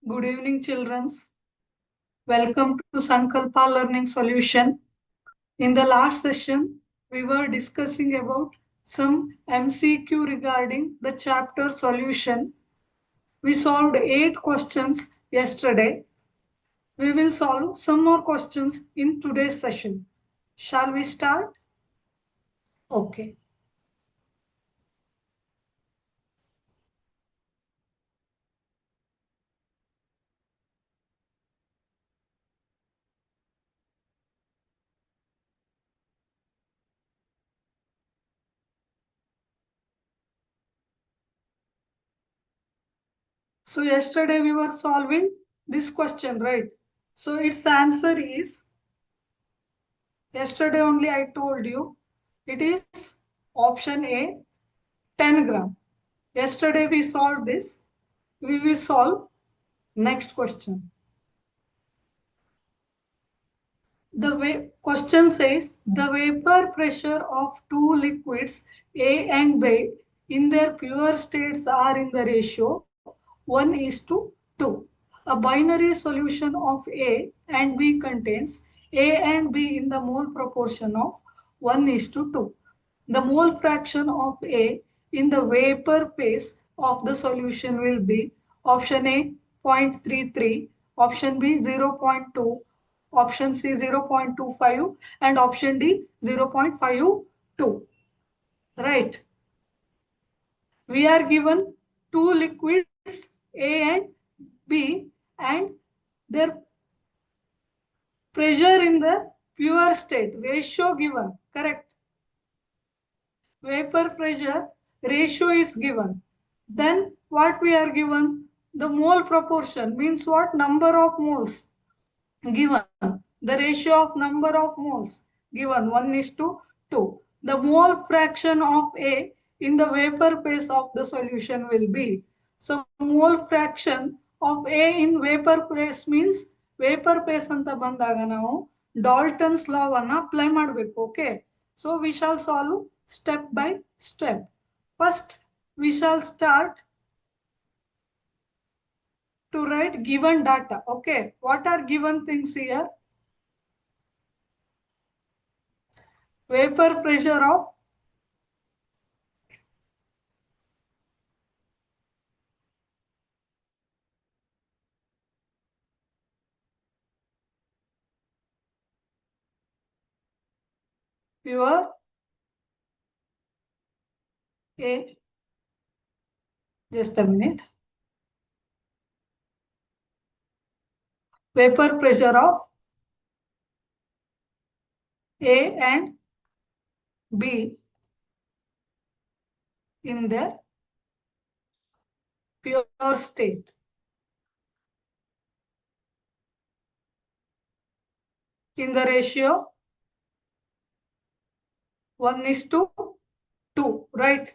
Good evening, children. Welcome to Sankalpa Learning Solution. In the last session, we were discussing about some MCQ regarding the chapter solution. We solved 8 questions yesterday. We will solve some more questions in today's session. Shall we start? Okay. So yesterday we were solving this question, right? So its answer is, yesterday only I told you, it is option A, 10 gram. Yesterday we solved this. We will solve next question. The question says the vapor pressure of two liquids A and B in their pure states are in the ratio 1:2. A binary solution of A and B contains A and B in the mole proportion of 1:2. The mole fraction of A in the vapor phase of the solution will be option A 0.33, option B 0.2, option C 0.25 and option D 0.52. Right. We are given two liquids A and B and their pressure in the pure state ratio given. Correct. Vapor pressure ratio is given. Then what we are given? The mole proportion means what? Number of moles given. The ratio of number of moles given 1:2. The mole fraction of A in the vapor phase of the solution will be. So mole fraction of A in vapor phase means vapor phase ಅಂತ ಬಂದಾಗ ನಾವು ಡಾಲ್ಟನ್ಸ್ ಲಾವನ್ನು apply ಮಾಡಬೇಕು. Okay, so we shall solve step by step. First, we shall start to write given data. Okay, what are given things here? Vapor pressure of pure A. Just a minute. Vapor pressure of A and B in their pure state. In the ratio 1:2, right?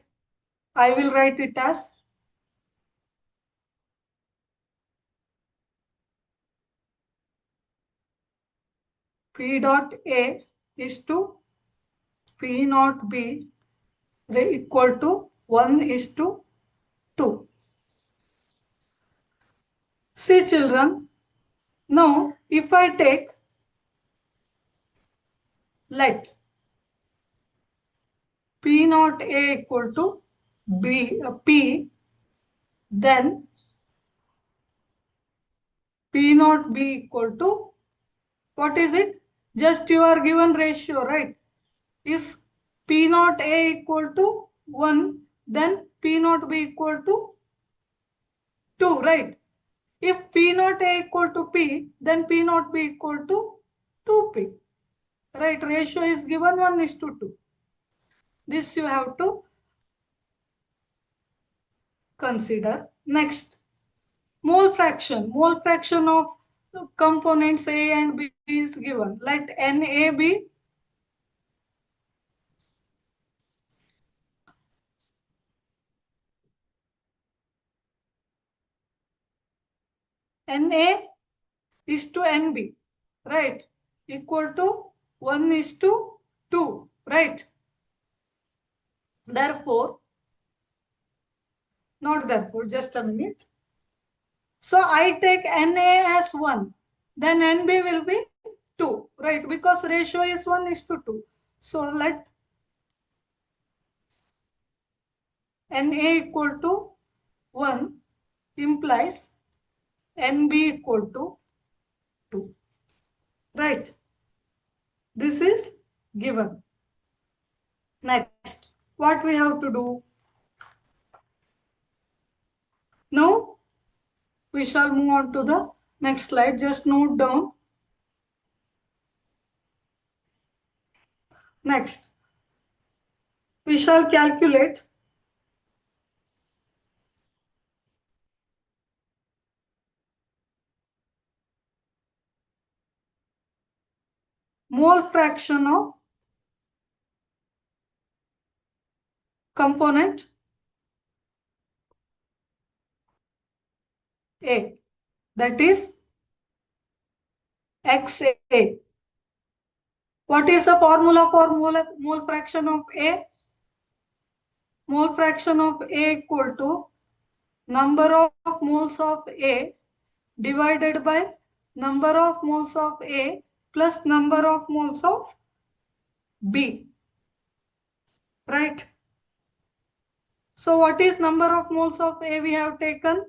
I will write it as P dot A is to P naught B equal to 1:2. See children, now if I take, let P naught A equal to P, then P naught B equal to, what is it? Just you are given ratio, right? If P naught A equal to 1, then P naught B equal to 2, right? If P naught A equal to P, then P naught B equal to 2P. Right? Ratio is given 1:2. This you have to consider. Next, mole fraction. Mole fraction of components A and B is given. Let Na be Na is to Nb, right? Equal to 1:2, right? Therefore, not therefore, just a minute. So I take Na as 1. Then Nb will be 2, right? Because ratio is 1:2. So let Na equal to 1 implies Nb equal to 2. Right? This is given. Next, what we have to do? Now, we shall move on to the next slide. Just note down. Next, we shall calculate mole fraction of component A, that is XA. What is the formula for mole fraction of A? Mole fraction of A equal to number of moles of A divided by number of moles of A plus number of moles of B. Right? So what is number of moles of A we have taken?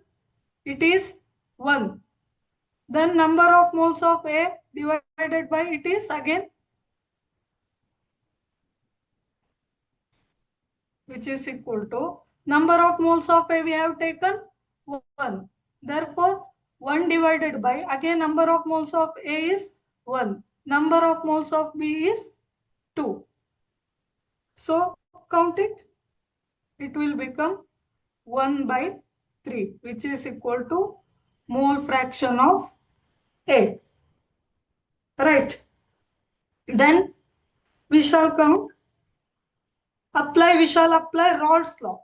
It is 1. Then number of moles of A divided by it is again, which is equal to number of moles of A we have taken 1. Therefore, 1 divided by again number of moles of A is 1. Number of moles of B is 2. So count it. It will become 1 by 3, which is equal to mole fraction of A. Right. Then we shall count. We shall apply Raoult's law.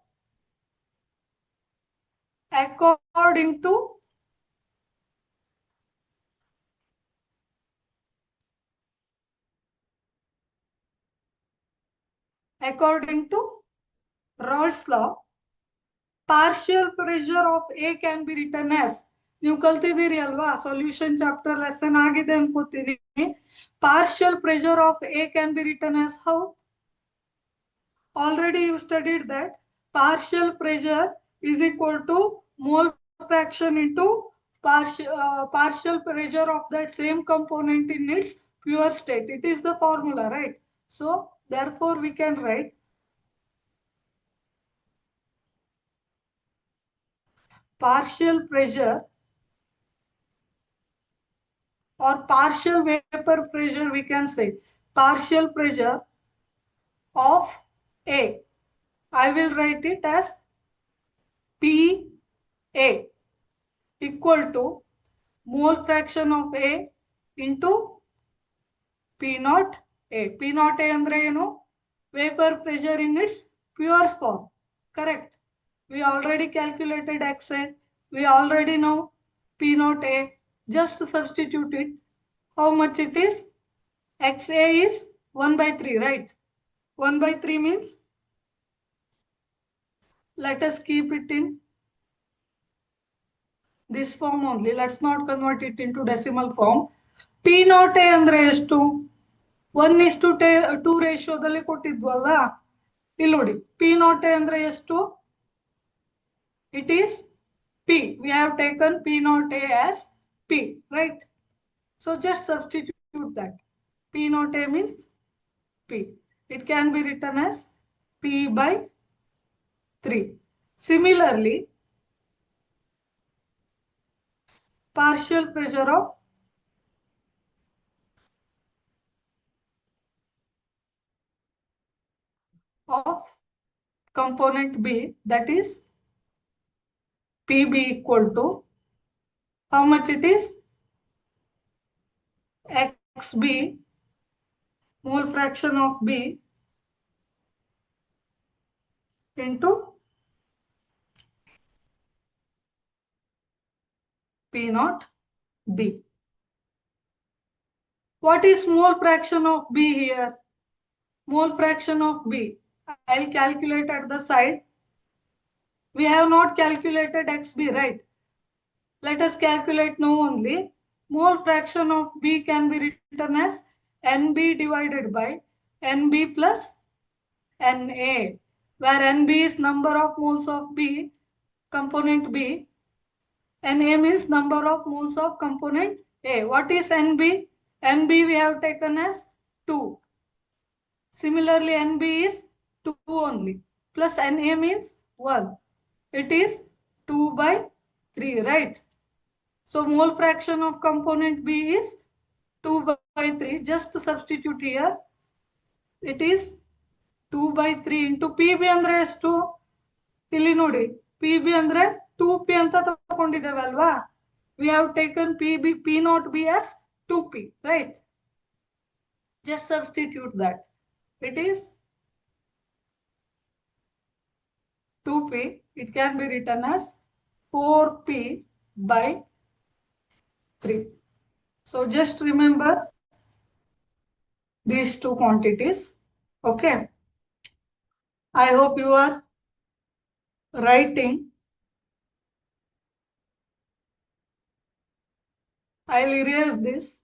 According to Raoult's law, partial pressure of A can be written as, ನೀವು ಕಲ್ತಿದ್ದೀರಿ ಅಲ್ವಾ, solution chapter lesson ಆಗಿದೆ ಅನ್ಕೋತೀನಿ. Partial pressure of A can be written as how? Already you studied that partial pressure is equal to mole fraction into partial pressure of that same component in its pure state. It is the formula, right? So therefore we can write partial pressure or partial vapor pressure, we can say partial pressure of A. I will write it as PA equal to mole fraction of A into P naught A. P naught A andre ಏನು? Vapor pressure in its pure form. Correct. We already calculated XA. We already know P naught A. Just substitute it. How much it is? XA is 1 by 3, right? 1 by 3 means, let us keep it in this form only. Let's not convert it into decimal form. P naught A andre ಎಷ್ಟು? 1:2 ರೇಷಿಯೋದಲ್ಲಿ ಕೊಟ್ಟಿದ್ವಲ್ಲ, ಇಲ್ಲಿ ನೋಡಿ P naught A ಅಂದ್ರೆ ಎಷ್ಟು? It is P. We have taken P naught A as P, right? So just substitute that. P naught A means P. It can be written as P by 3. Similarly, partial pressure of component B, that is PB equal to how much it is? XB, mole fraction of B into P naught B. What is mole fraction of B here? Mole fraction of B, I'll calculate at the side. We have not calculated XB, right? Let us calculate now only. Mole fraction of B can be written as NB divided by NB plus Na, where Nb is number of moles of B, component B, Na means number of moles of component A. What is Nb? Nb we have taken as 2. Similarly, Nb is 2 only. Plus Na means 1. It is 2 by 3, right? So mole fraction of component B is 2 by 3. Just substitute here. It is 2 by 3 into PB ಅಂದ್ರೆ ಎಷ್ಟು? ಇಲ್ಲಿ ನೋಡಿ, PB ಅಂದ್ರೆ 2P ಅಂತ ತಗೊಂಡಿದ್ದೇವೆ ಅಲ್ವಾ? We have taken PB, P not B as 2P, right? Just substitute that. It is 2P. It can be written as 4P by 3. So just remember these two quantities. Okay. I hope you are writing. I'll erase this.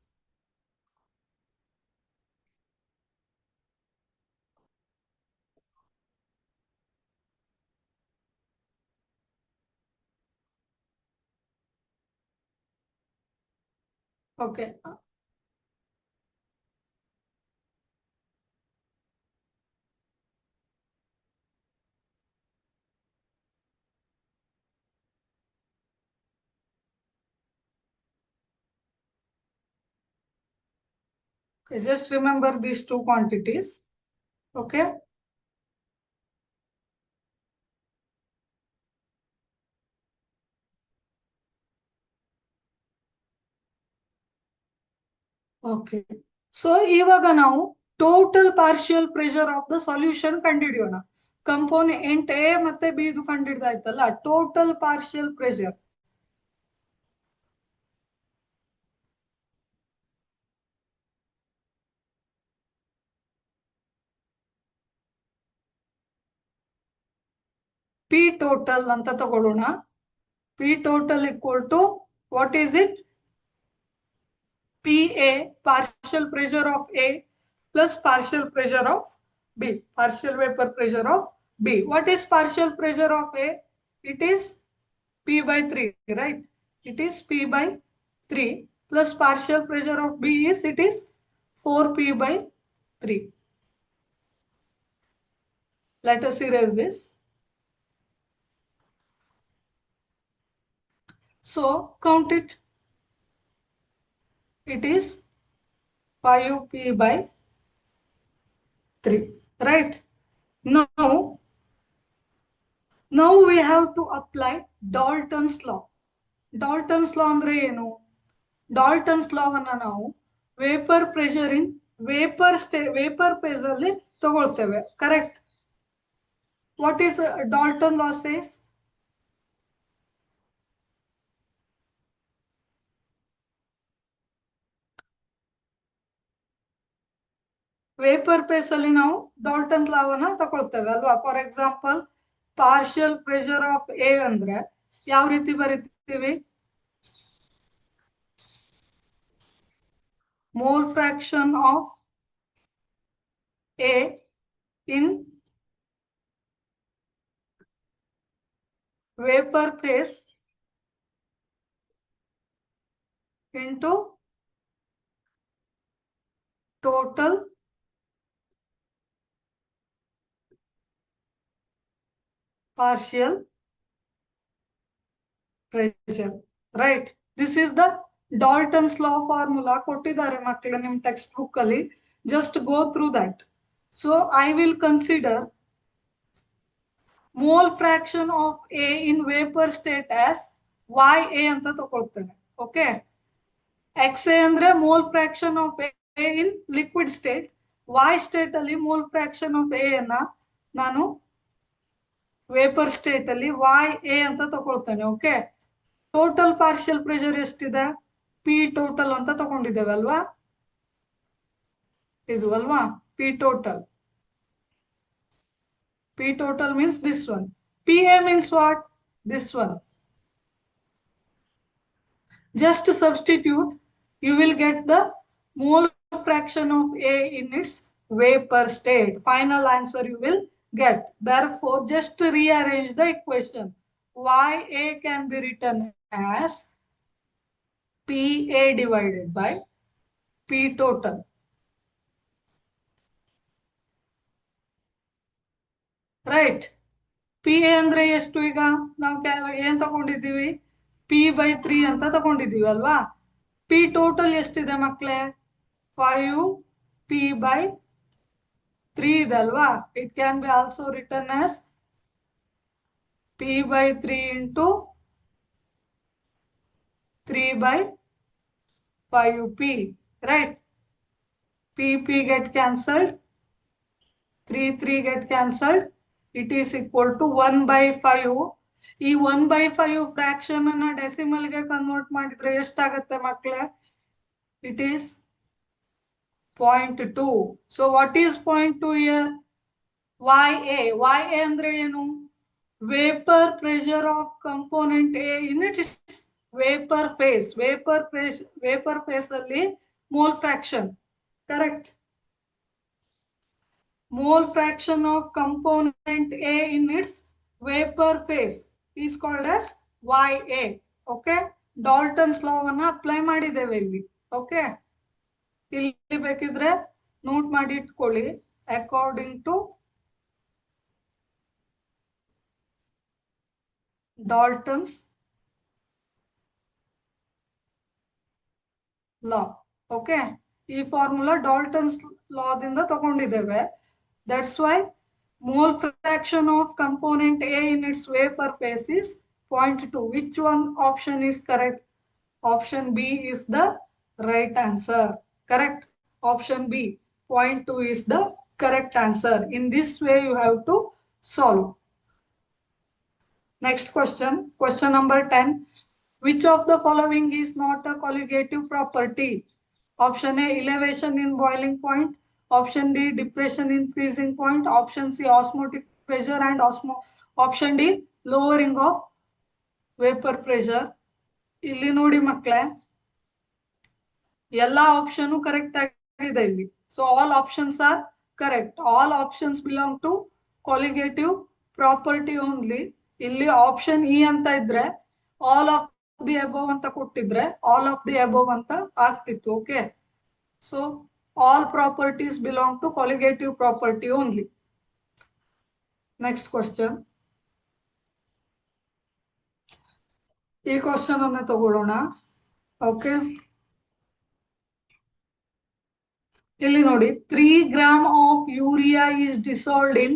Okay. Okay, just remember these two quantities. Okay. Okay. So ಇವಾಗ ನಾವು total partial pressure of the solution ಕಂಡುಹಿಡಿಯೋಣ. Component A ಮತ್ತೆ B ಇದು ಕಂಡುಹಿಡಿದಾಯ್ತಲ್ಲ, total partial pressure. P total ಅಂತ ತಗೊಳ್ಳೋಣ. P total equal to what is it? PA, partial pressure of A plus partial pressure of B, partial vapor pressure of B. What is partial pressure of A? It is P by 3, right? It is P by 3 plus partial pressure of B is, it is 4P by 3. Let us erase this. So count it. It is 5P by 3, right? Now we have to apply Dalton's law. Dalton's law ಅಂದ್ರೆ ಏನು? Dalton's law ಅನ್ನ ನಾವು vapour pressure in vapour phase ಅಲ್ಲಿ ತಗೊಳ್ತೇವೆ, correct? What is Dalton law says? Vapour phase ಅಲ್ಲಿ ನಾವು Dalton ಲಾವನ್ನ ತಗೊಳ್ತೇವೆ ಅಲ್ವಾ? For example, partial pressure of A ಅಂದ್ರೆ ಯಾವ ರೀತಿ ಬರೀತೀವಿ? Mole fraction of A in vapour phase into total partial pressure, right? This is the Dalton's law formula ಕೊಟ್ಟಿದ್ದಾರೆ ಮಕ್ಕಳು ನಿಮ್ಮ ಟೆಕ್ಸ್ಟ್ ಬುಕ್ ಅಲ್ಲಿ. Just go through that. So I will consider mole fraction of A in vapor state as YA ಅಂತ ತಗೊಳ್ತೇನೆ. Okay. XA ಅಂದ್ರೆ mole fraction of A in liquid state. Y state ಅಲ್ಲಿ mole fraction of A ಅನ್ನ ನಾನು vapour state ಅಲ್ಲಿ YA ಅಂತ ತಗೊಳ್ತೇನೆ. Okay. Total partial pressure ಎಷ್ಟಿದೆ? P total ಅಂತ ತಗೊಂಡಿದ್ದೇವೆ ಅಲ್ವಾ? ಇದು ಅಲ್ವಾ P total. P total means this one. PA means what? This one. Just substitute, you will get the mole fraction of A in its vapor state. Final answer you will get. Therefore, just rearrange the equation. YA can be written as PA divided by P total. Right? P A ಅಂದ್ರೆ ಎಷ್ಟು? ಈಗ ನಾವು ಏನ್ ತಗೊಂಡಿದ್ದೀವಿ? P/3 ಅಂತ ತಗೊಂಡಿದ್ದೀವಿ ಅಲ್ವಾ? P total ಎಷ್ಟಿದೆ ಮಕ್ಕಳೇ? 5P/3 ಇದೆ ಅಲ್ವಾ? It can be also return as P/3 into 3/5P. Right? P get cancelled, 3 get cancelled. It is equal to 1/5. ಈ 1/5 ಫ್ರಾಕ್ಷನ್ ಅನ್ನ ಡೆಸಿಮಲ್ ಗೆ ಕನ್ವರ್ಟ್ ಮಾಡಿದ್ರೆ ಎಷ್ಟಾಗತ್ತೆ ಮಕ್ಕಳೇ? It is 0.2. So what is 0.2 here? YA ಅಂದ್ರೆ ಏನು? Vapour pressure of component A in its vapour phase. Vapour phase ಅಲ್ಲಿ mole fraction. Correct. Mole fraction of component A in its vapor phase is called as YA. Okay? Dalton's law ಅನ್ನು apply ಮಾಡಿದ್ದೇವೆ ಇಲ್ಲಿ. Okay, ಇಲ್ಲಿ ಬೇಕಿದ್ರೆ note ಮಾಡಿ ಇಟ್ಕೊಳ್ಳಿ. According to Dalton's law. Okay, ಈ formula Dalton's ಲಾದಿಂದ ತಗೊಂಡಿದ್ದೇವೆ. That's why mole fraction of component A in its vapor phase is 0.2. Which one option is correct? Option B is the right answer. Correct. Option B, 0.2 is the correct answer. In this way you have to solve. Next question. Question number 10. Which of the following is not a colligative property? Option A, elevation in boiling point. Option D, depression in freezing point. Option C, osmotic pressure, and option D, lowering of vapor pressure. ಇಲ್ಲಿ ನೋಡಿ ಮಕ್ಕಳೇ, ಎಲ್ಲಾ option correct ಆಗಿದೆ ಇಲ್ಲಿ. So all options are correct. All options belong to colligative property only. ಇಲ್ಲಿ option E ಅಂತ ಇದ್ರೆ all of the above ಅಂತ ಕೊಟ್ಟಿದ್ರೆ ಆಲ್ ಆಫ್ ದಿ ಅಬೋವ್ ಅಂತ ಆಗ್ತಿತ್ತು. Okay, so all properties belong to colligative property only. Next question. ಈ question ಅನ್ನು ತಗೊಳ್ಳೋಣ. ಓಕೆ, ಇಲ್ಲಿ ನೋಡಿ, 3 grams of urea is dissolved in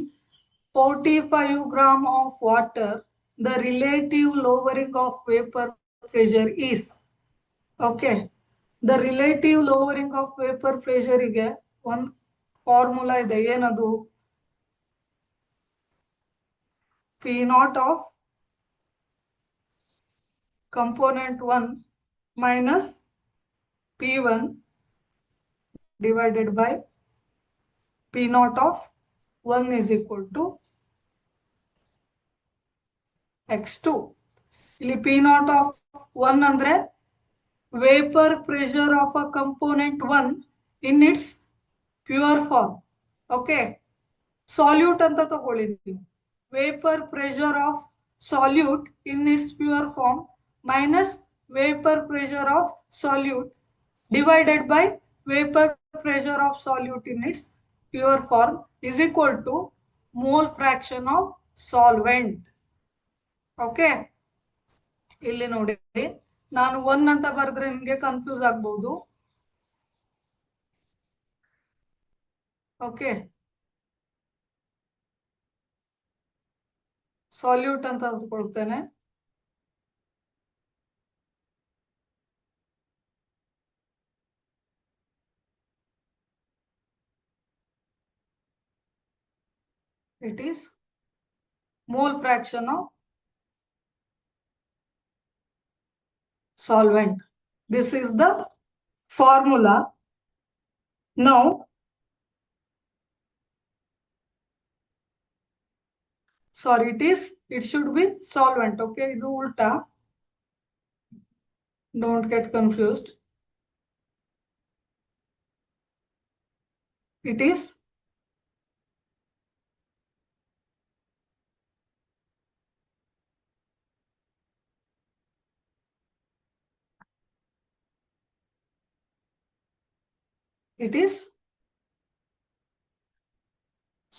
45 grams of water. The relative lowering of vapor pressure is. Okay, the relative lowering of vapor pressure ಗೆ ಒಂದು formula ಇದೆ. ಏನದು? P0 of component 1 minus P1 divided by P0 of 1 is equal to x2. ಇಲ್ಲಿ P0 of 1 ಅಂದ್ರೆ vapor pressure of a component 1 in its pure form. Okay, solute ಅಂತ ತಗೊಳ್ಳಿ ನೀವು. Vapor pressure of solute in its pure form minus vapor pressure of solute divided by vapor pressure of solute in its pure form is equal to mole fraction of solvent. Okay, ಇಲ್ಲಿ ನೋಡಿ, ನಾನು 1 ಅಂತ ಬರೆದ್ರೆ ನಿಮಗೆ confuse ಆಗ್ಬಹುದು. Okay, salute ಅಂತ ಅಂದ್ಕೊಳ್ತೇನೆ. It is mole fraction of solvent. This is the formula. Now sorry, it should be solvent. Okay, ಇದು ಉಲ್ಟಾ. Don't get confused. It is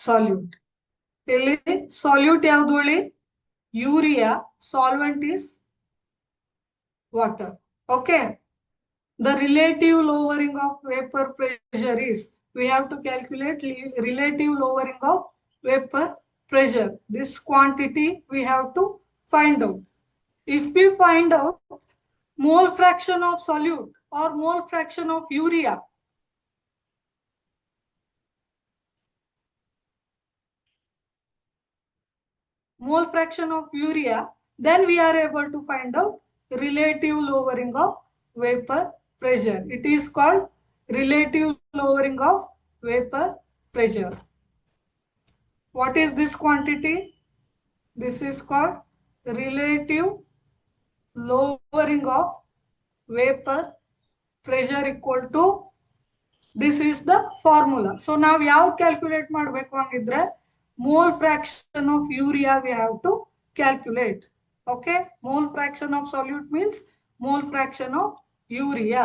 solute. ಇಲ್ಲಿ solute ಯಾವುದು ಹೇಳಿ? Urea. Solvent is water. Okay. The relative lowering of vapor pressure is, we have to calculate relative lowering of vapor pressure. This quantity we have to find out. If we find out mole fraction of solute or mole fraction of urea, mole fraction of urea, then we are able to find out relative lowering of vapor pressure. It is called relative lowering of vapor pressure. What is this quantity? This is called relative lowering of vapor pressure equal to, this is the formula. So now we have calculate ಮಾಡಬೇಕು ಹಂಗಿದ್ರೆ mole fraction of urea we have to calculate. Okay, mole fraction of solute means mole fraction of urea.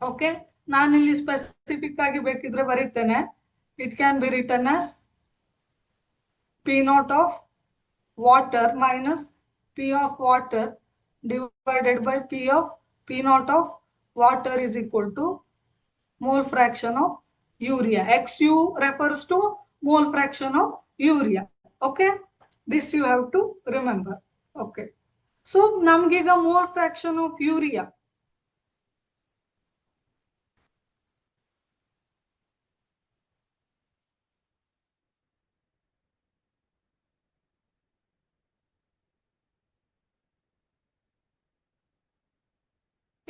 Okay, ನಾನು ಇಲ್ಲಿ specific ಆಗಿ ಬೇಕಿದ್ರೆ ಬರೀತೇನೆ. It can be written as P naught of water minus P of water divided by P naught of water is equal to mole fraction of urea. XU refers to mole fraction of urea. Okay, this you have to remember. Okay, so namgega mole fraction of urea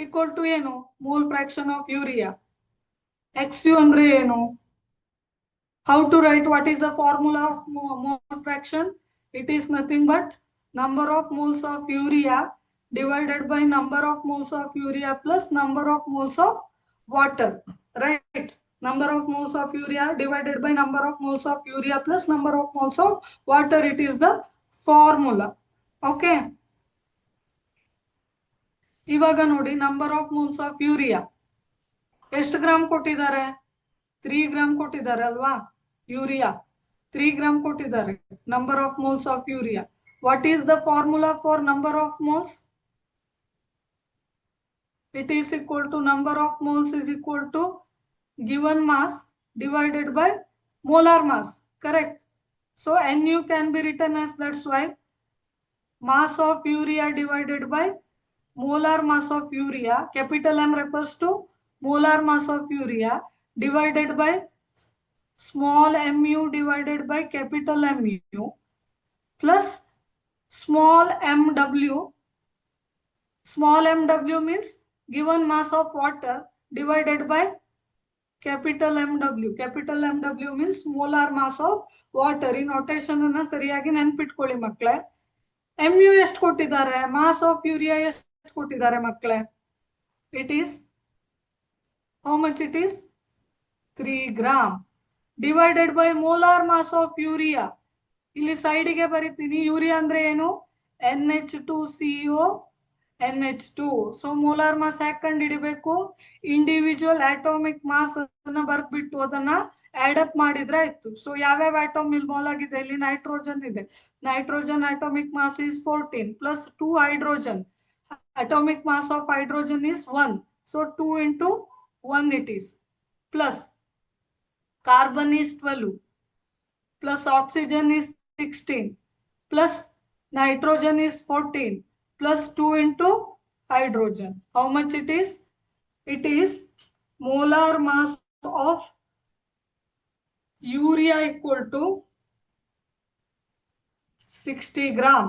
equal to ಏನು? mole fraction of urea. XU andre ಏನು? How to write? What is the formula of mole fraction? It is nothing but number of moles of urea divided by number of moles of urea plus number of moles of water. Right? Number of moles of urea divided by number of moles of urea plus number of moles of water. It is the formula. Okay. ಇವಾಗ ನೋಡಿ, number of moles of urea ಎಷ್ಟು gram ಕೊಟ್ಟಿದ್ದಾರೆ? 3 gram ಕೊಟ್ಟಿದ್ದಾರೆ ಅಲ್ವಾ? Urea 3 gram ಕೊಟ್ಟಿದ್ದಾರೆ. Number of moles of urea. What is the formula for number of moles? It is equal to number of moles is equal to given mass divided by molar mass. Correct? So Nu can be written as, that's why mass of urea divided by molar mass of urea, capital M refers to molar mass of urea divided by small mu divided by capital Mu plus small mw. Small mw means given mass of water divided by capital MW. Capital MW means molar mass of water. ಈ notation ಅನ್ನ ಸರಿಯಾಗಿ ನೆನ್ಪಿಟ್ಕೊಳ್ಳಿ ಮಕ್ಕಳೇ. mu ಎಷ್ಟು ಕೊಟ್ಟಿದ್ದಾರೆ? Mass of urea ಎಷ್ಟು ಕೊಟ್ಟಿದ್ದಾರೆ ಮಕ್ಕಳೇ? It is, how much it is? 3 gram divided by molar mass of urea. ಇಲ್ಲಿ ಸೈಡಿಗೆ ಬರೀತೀನಿ. ಯೂರಿಯಾ ಅಂದ್ರೆ ಏನು? NH2CO NH2. So molar mass ಯಾಕೆ ಕಂಡು ಹಿಡಿಬೇಕು? ಇಂಡಿವಿಜುವಲ್ ಆಟೋಮಿಕ್ ಮಾಸ್ ಅನ್ನ ಬರ್ದ್ಬಿಟ್ಟು ಅದನ್ನ ಆಡ್ ಅಪ್ ಮಾಡಿದ್ರೆ ಆಯ್ತು. ಸೊ ಯಾವ್ಯಾವ ಆಟೋಮ್ ಇಲ್ಲಿ ಮೋಲ್ ಆಗಿದೆ? ಇಲ್ಲಿ ನೈಟ್ರೋಜನ್ ಇದೆ. Nitrogen atomic mass is 14 plus 2 hydrogen. Atomic mass of hydrogen is 1. So 2 into 1 it is. Plus carbon is 12. Plus oxygen is 16. Plus nitrogen is 14. Plus 2 into hydrogen. How much it is? It is molar mass of urea equal to 60 gram.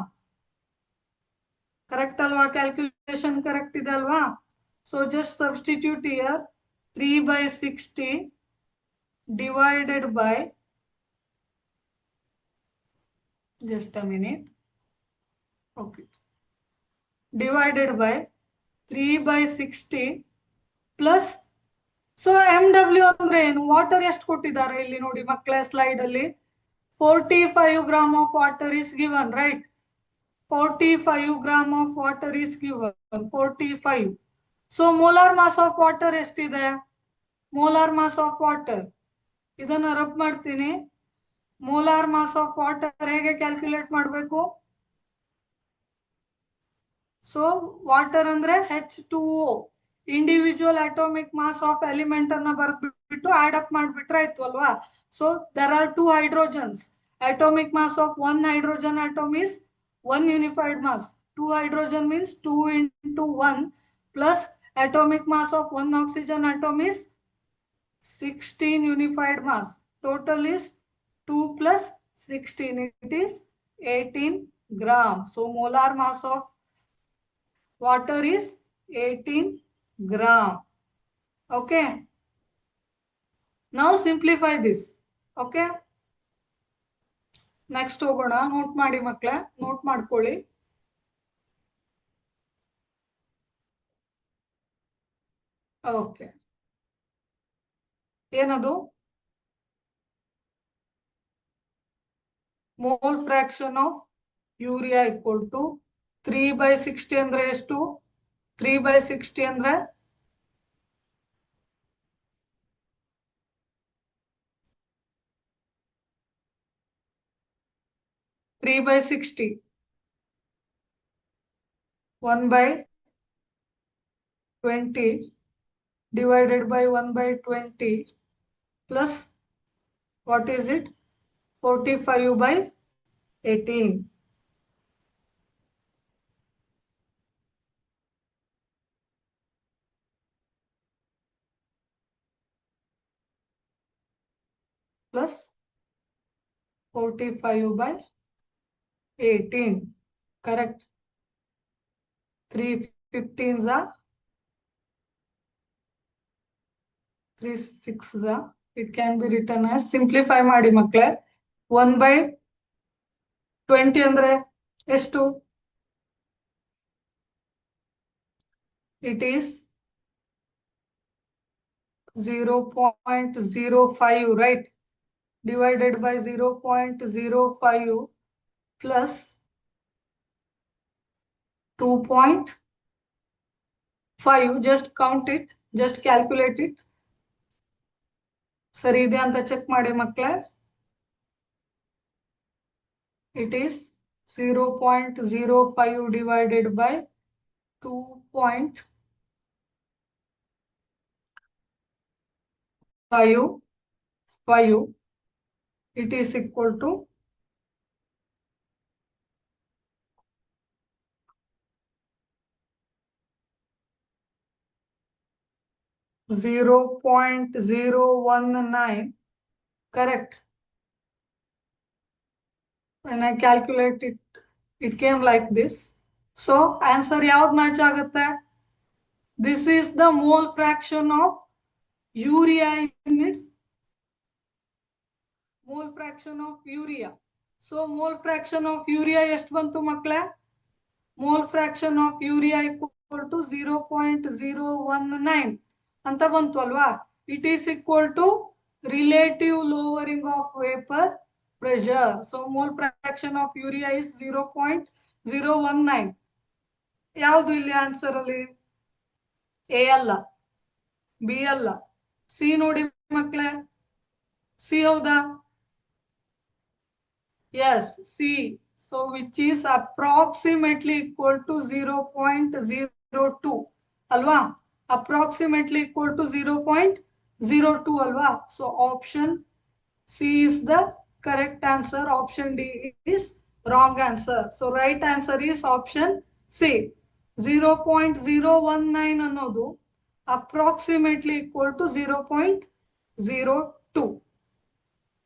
Correct alva? Calculation correct ide alva? So just substitute here 3 by 60 divided by, just a minute. Okay. Divided by 3/60 plus so MW ಅಂದ್ರೆ ಏನು? Water ಎಷ್ಟು ಕೊಟ್ಟಿದ್ದಾರೆ ಇಲ್ಲಿ ನೋಡಿ ಮಕ್ಕಳೇ slide ಅಲ್ಲಿ 45 gram of water is given, right? 45 gram of water is given, 45. So molar mass of water ಎಷ್ಟಿದೆ? Molar mass of water ಇದನ್ನ ರಬ್ ಮಾಡ್ತೀನಿ. ಮೋಲಾರ್ ಮಾಸ್ ಆಫ್ ವಾಟರ್ ಹೇಗೆ ಕ್ಯಾಲ್ಕುಲೇಟ್ ಮಾಡಬೇಕು? ಸೊ ವಾಟರ್ ಅಂದ್ರೆ H2O, individual atomic mass of element ಅನ್ನ ಬರ್ದ್ಬಿಟ್ಟು add up ಮಾಡ್ಬಿಟ್ರೆ ಆಯ್ತು ಅಲ್ವಾ? So there are 2 hydrogens. Atomic mass of 1 hydrogen atom is 1 unified mass. 2 hydrogen means 2 into 1 plus atomic mass of 1 oxygen atom is 16 unified mass. Total is 2 plus 16. It is 18 gram. So molar mass of water is 18 gram. Okay. Now simplify this. Okay. Next ಹೋಗೋಣ. Note ಮಾಡಿ ಮಕ್ಕಳೇ, note ಮಾಡ್ಕೊಳ್ಳಿ. Okay, ಏನದು? Mole fraction of urea equal to 3/60 ಅಂದ್ರೆ ಎಷ್ಟು? 3/60 ಅಂದ್ರೆ 3/60 1/20 divided by 1/20 plus what is it? 45/18 plus 45/18. Correct. 3 15s are 3 6s are. It can be written as, simplify ಮಾಡಿ ಮಕ್ಕಳೇ. 1/20 ಅಂದ್ರೆ ಎಷ್ಟು? It is 0.05, right? Divided by 0.05 plus 2.5. Just count it, just calculate it. ಸರಿ ಇದೆ ಅಂತ ಚೆಕ್ ಮಾಡಿ ಮಕ್ಕಳೇ. It is 0.05 divided by 2.55. It is equal to 0.019. Correct. When I calculate it, it came like this. So answer ಯಾವ್ದು match ಆಗುತ್ತೆ? This is the mole fraction of urea in its mole fraction of urea. So mole fraction of urea ಎಷ್ಟು ಬಂತು ಮಕ್ಕಳೇ? Mole fraction of urea equal to 0.019 ಅಂತ ಬಂತು ಅಲ್ವಾ? It is equal to relative lowering of vapor pressure. So mole fraction of urea is 0.019. ಯಾವುದು ಇಲ್ಲಿ answer ಅಲ್ಲಿ? A ಅಲ್ಲ, ಬಿ ಅಲ್ಲ, ಸಿ ನೋಡಿ ಮಕ್ಕಳೇ. ಸಿ ಹೌದಾ? Yes, C. So which is approximately equal to 0.02 alwa? Approximately equal to 0.02 alwa? So option C is the correct answer. Option D is wrong answer. So right answer is option C. 0.019 ಅನ್ನೋದು approximately equal to 0.02.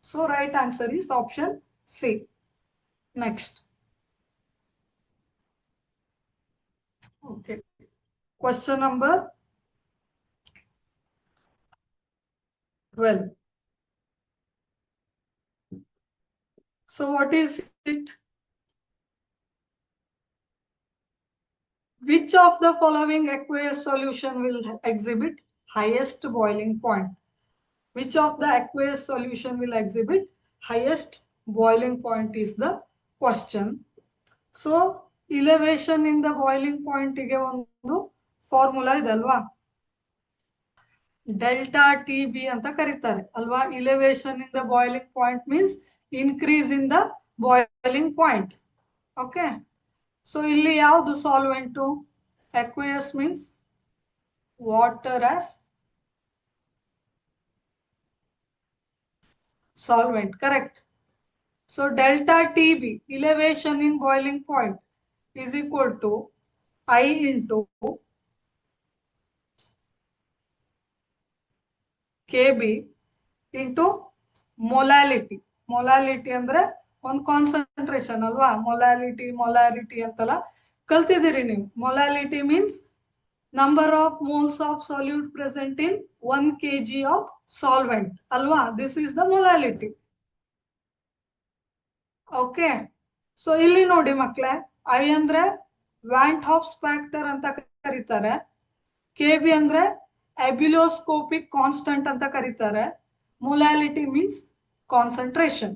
So right answer is option C. Next. Okay. Question number 12. So what is it? Which of the following aqueous solution will exhibit highest boiling point? Which of the aqueous solution will exhibit highest boiling point is the question. So elevation in the boiling point ಗೆ ಒಂದು formula ಇದೆ ಅಲ್ವಾ, delta T B ಅಂತ ಕರೀತಾರೆ ಅಲ್ವಾ. Elevation in the boiling point means increase in the boiling point. Okay, so ಇಲ್ಲಿ ಯಾವುದು solvent? aqueous means water as solvent, correct. So delta TB, elevation in boiling point, is equal to I into KB into molality. Molality ಅಂದ್ರೆ ಒಂದು concentration ಅಲ್ವಾ. Molarity ಅಂತೆಲ್ಲ ಕಲ್ತಿದ್ದೀರಿ ನೀವು. Molality means number of moles of solute present in 1 kg of solvent ಅಲ್ವಾ. This is the molality. Okay, so ಇಲ್ಲಿ ನೋಡಿ ಮಕ್ಕಳೇ, ಐ ಅಂದ್ರೆ ವ್ಯಾಂಟ್ ಹಾಫ್ಸ್ ಫ್ಯಾಕ್ಟರ್ ಅಂತ ಕರೀತಾರೆ. KB ಅಂದ್ರೆ ಅಬಿಲೋಸ್ಕೋಪಿಕ್ ಕಾನ್ಸ್ಟಂಟ್ ಅಂತ ಕರೀತಾರೆ. Molality means concentration.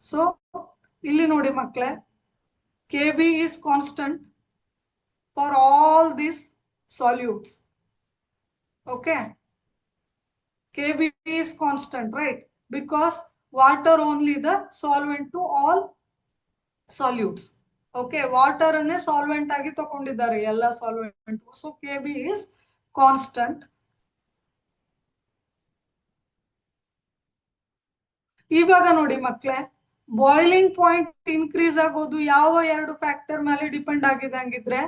ಸೊ ಇಲ್ಲಿ ನೋಡಿ ಮಕ್ಕಳೇ, KB is constant for all these solutes. Okay, KB is constant, right? Because water only the solvent to all solutes. Okay, water ಅನ್ನೇ solvent ಆಗಿ ತಗೊಂಡಿದ್ದಾರೆ ಎಲ್ಲ solvent. So KB is constant. ಇವಾಗ ನೋಡಿ ಮಕ್ಕಳೇ, ಬಾಯ್ಲಿಂಗ್ ಪಾಯಿಂಟ್ ಇನ್ಕ್ರೀಸ್ ಆಗೋದು ಯಾವ ಎರಡು ಫ್ಯಾಕ್ಟರ್ ಮೇಲೆ ಡಿಪೆಂಡ್ ಆಗಿದೆ ಹಂಗಿದ್ರೆ?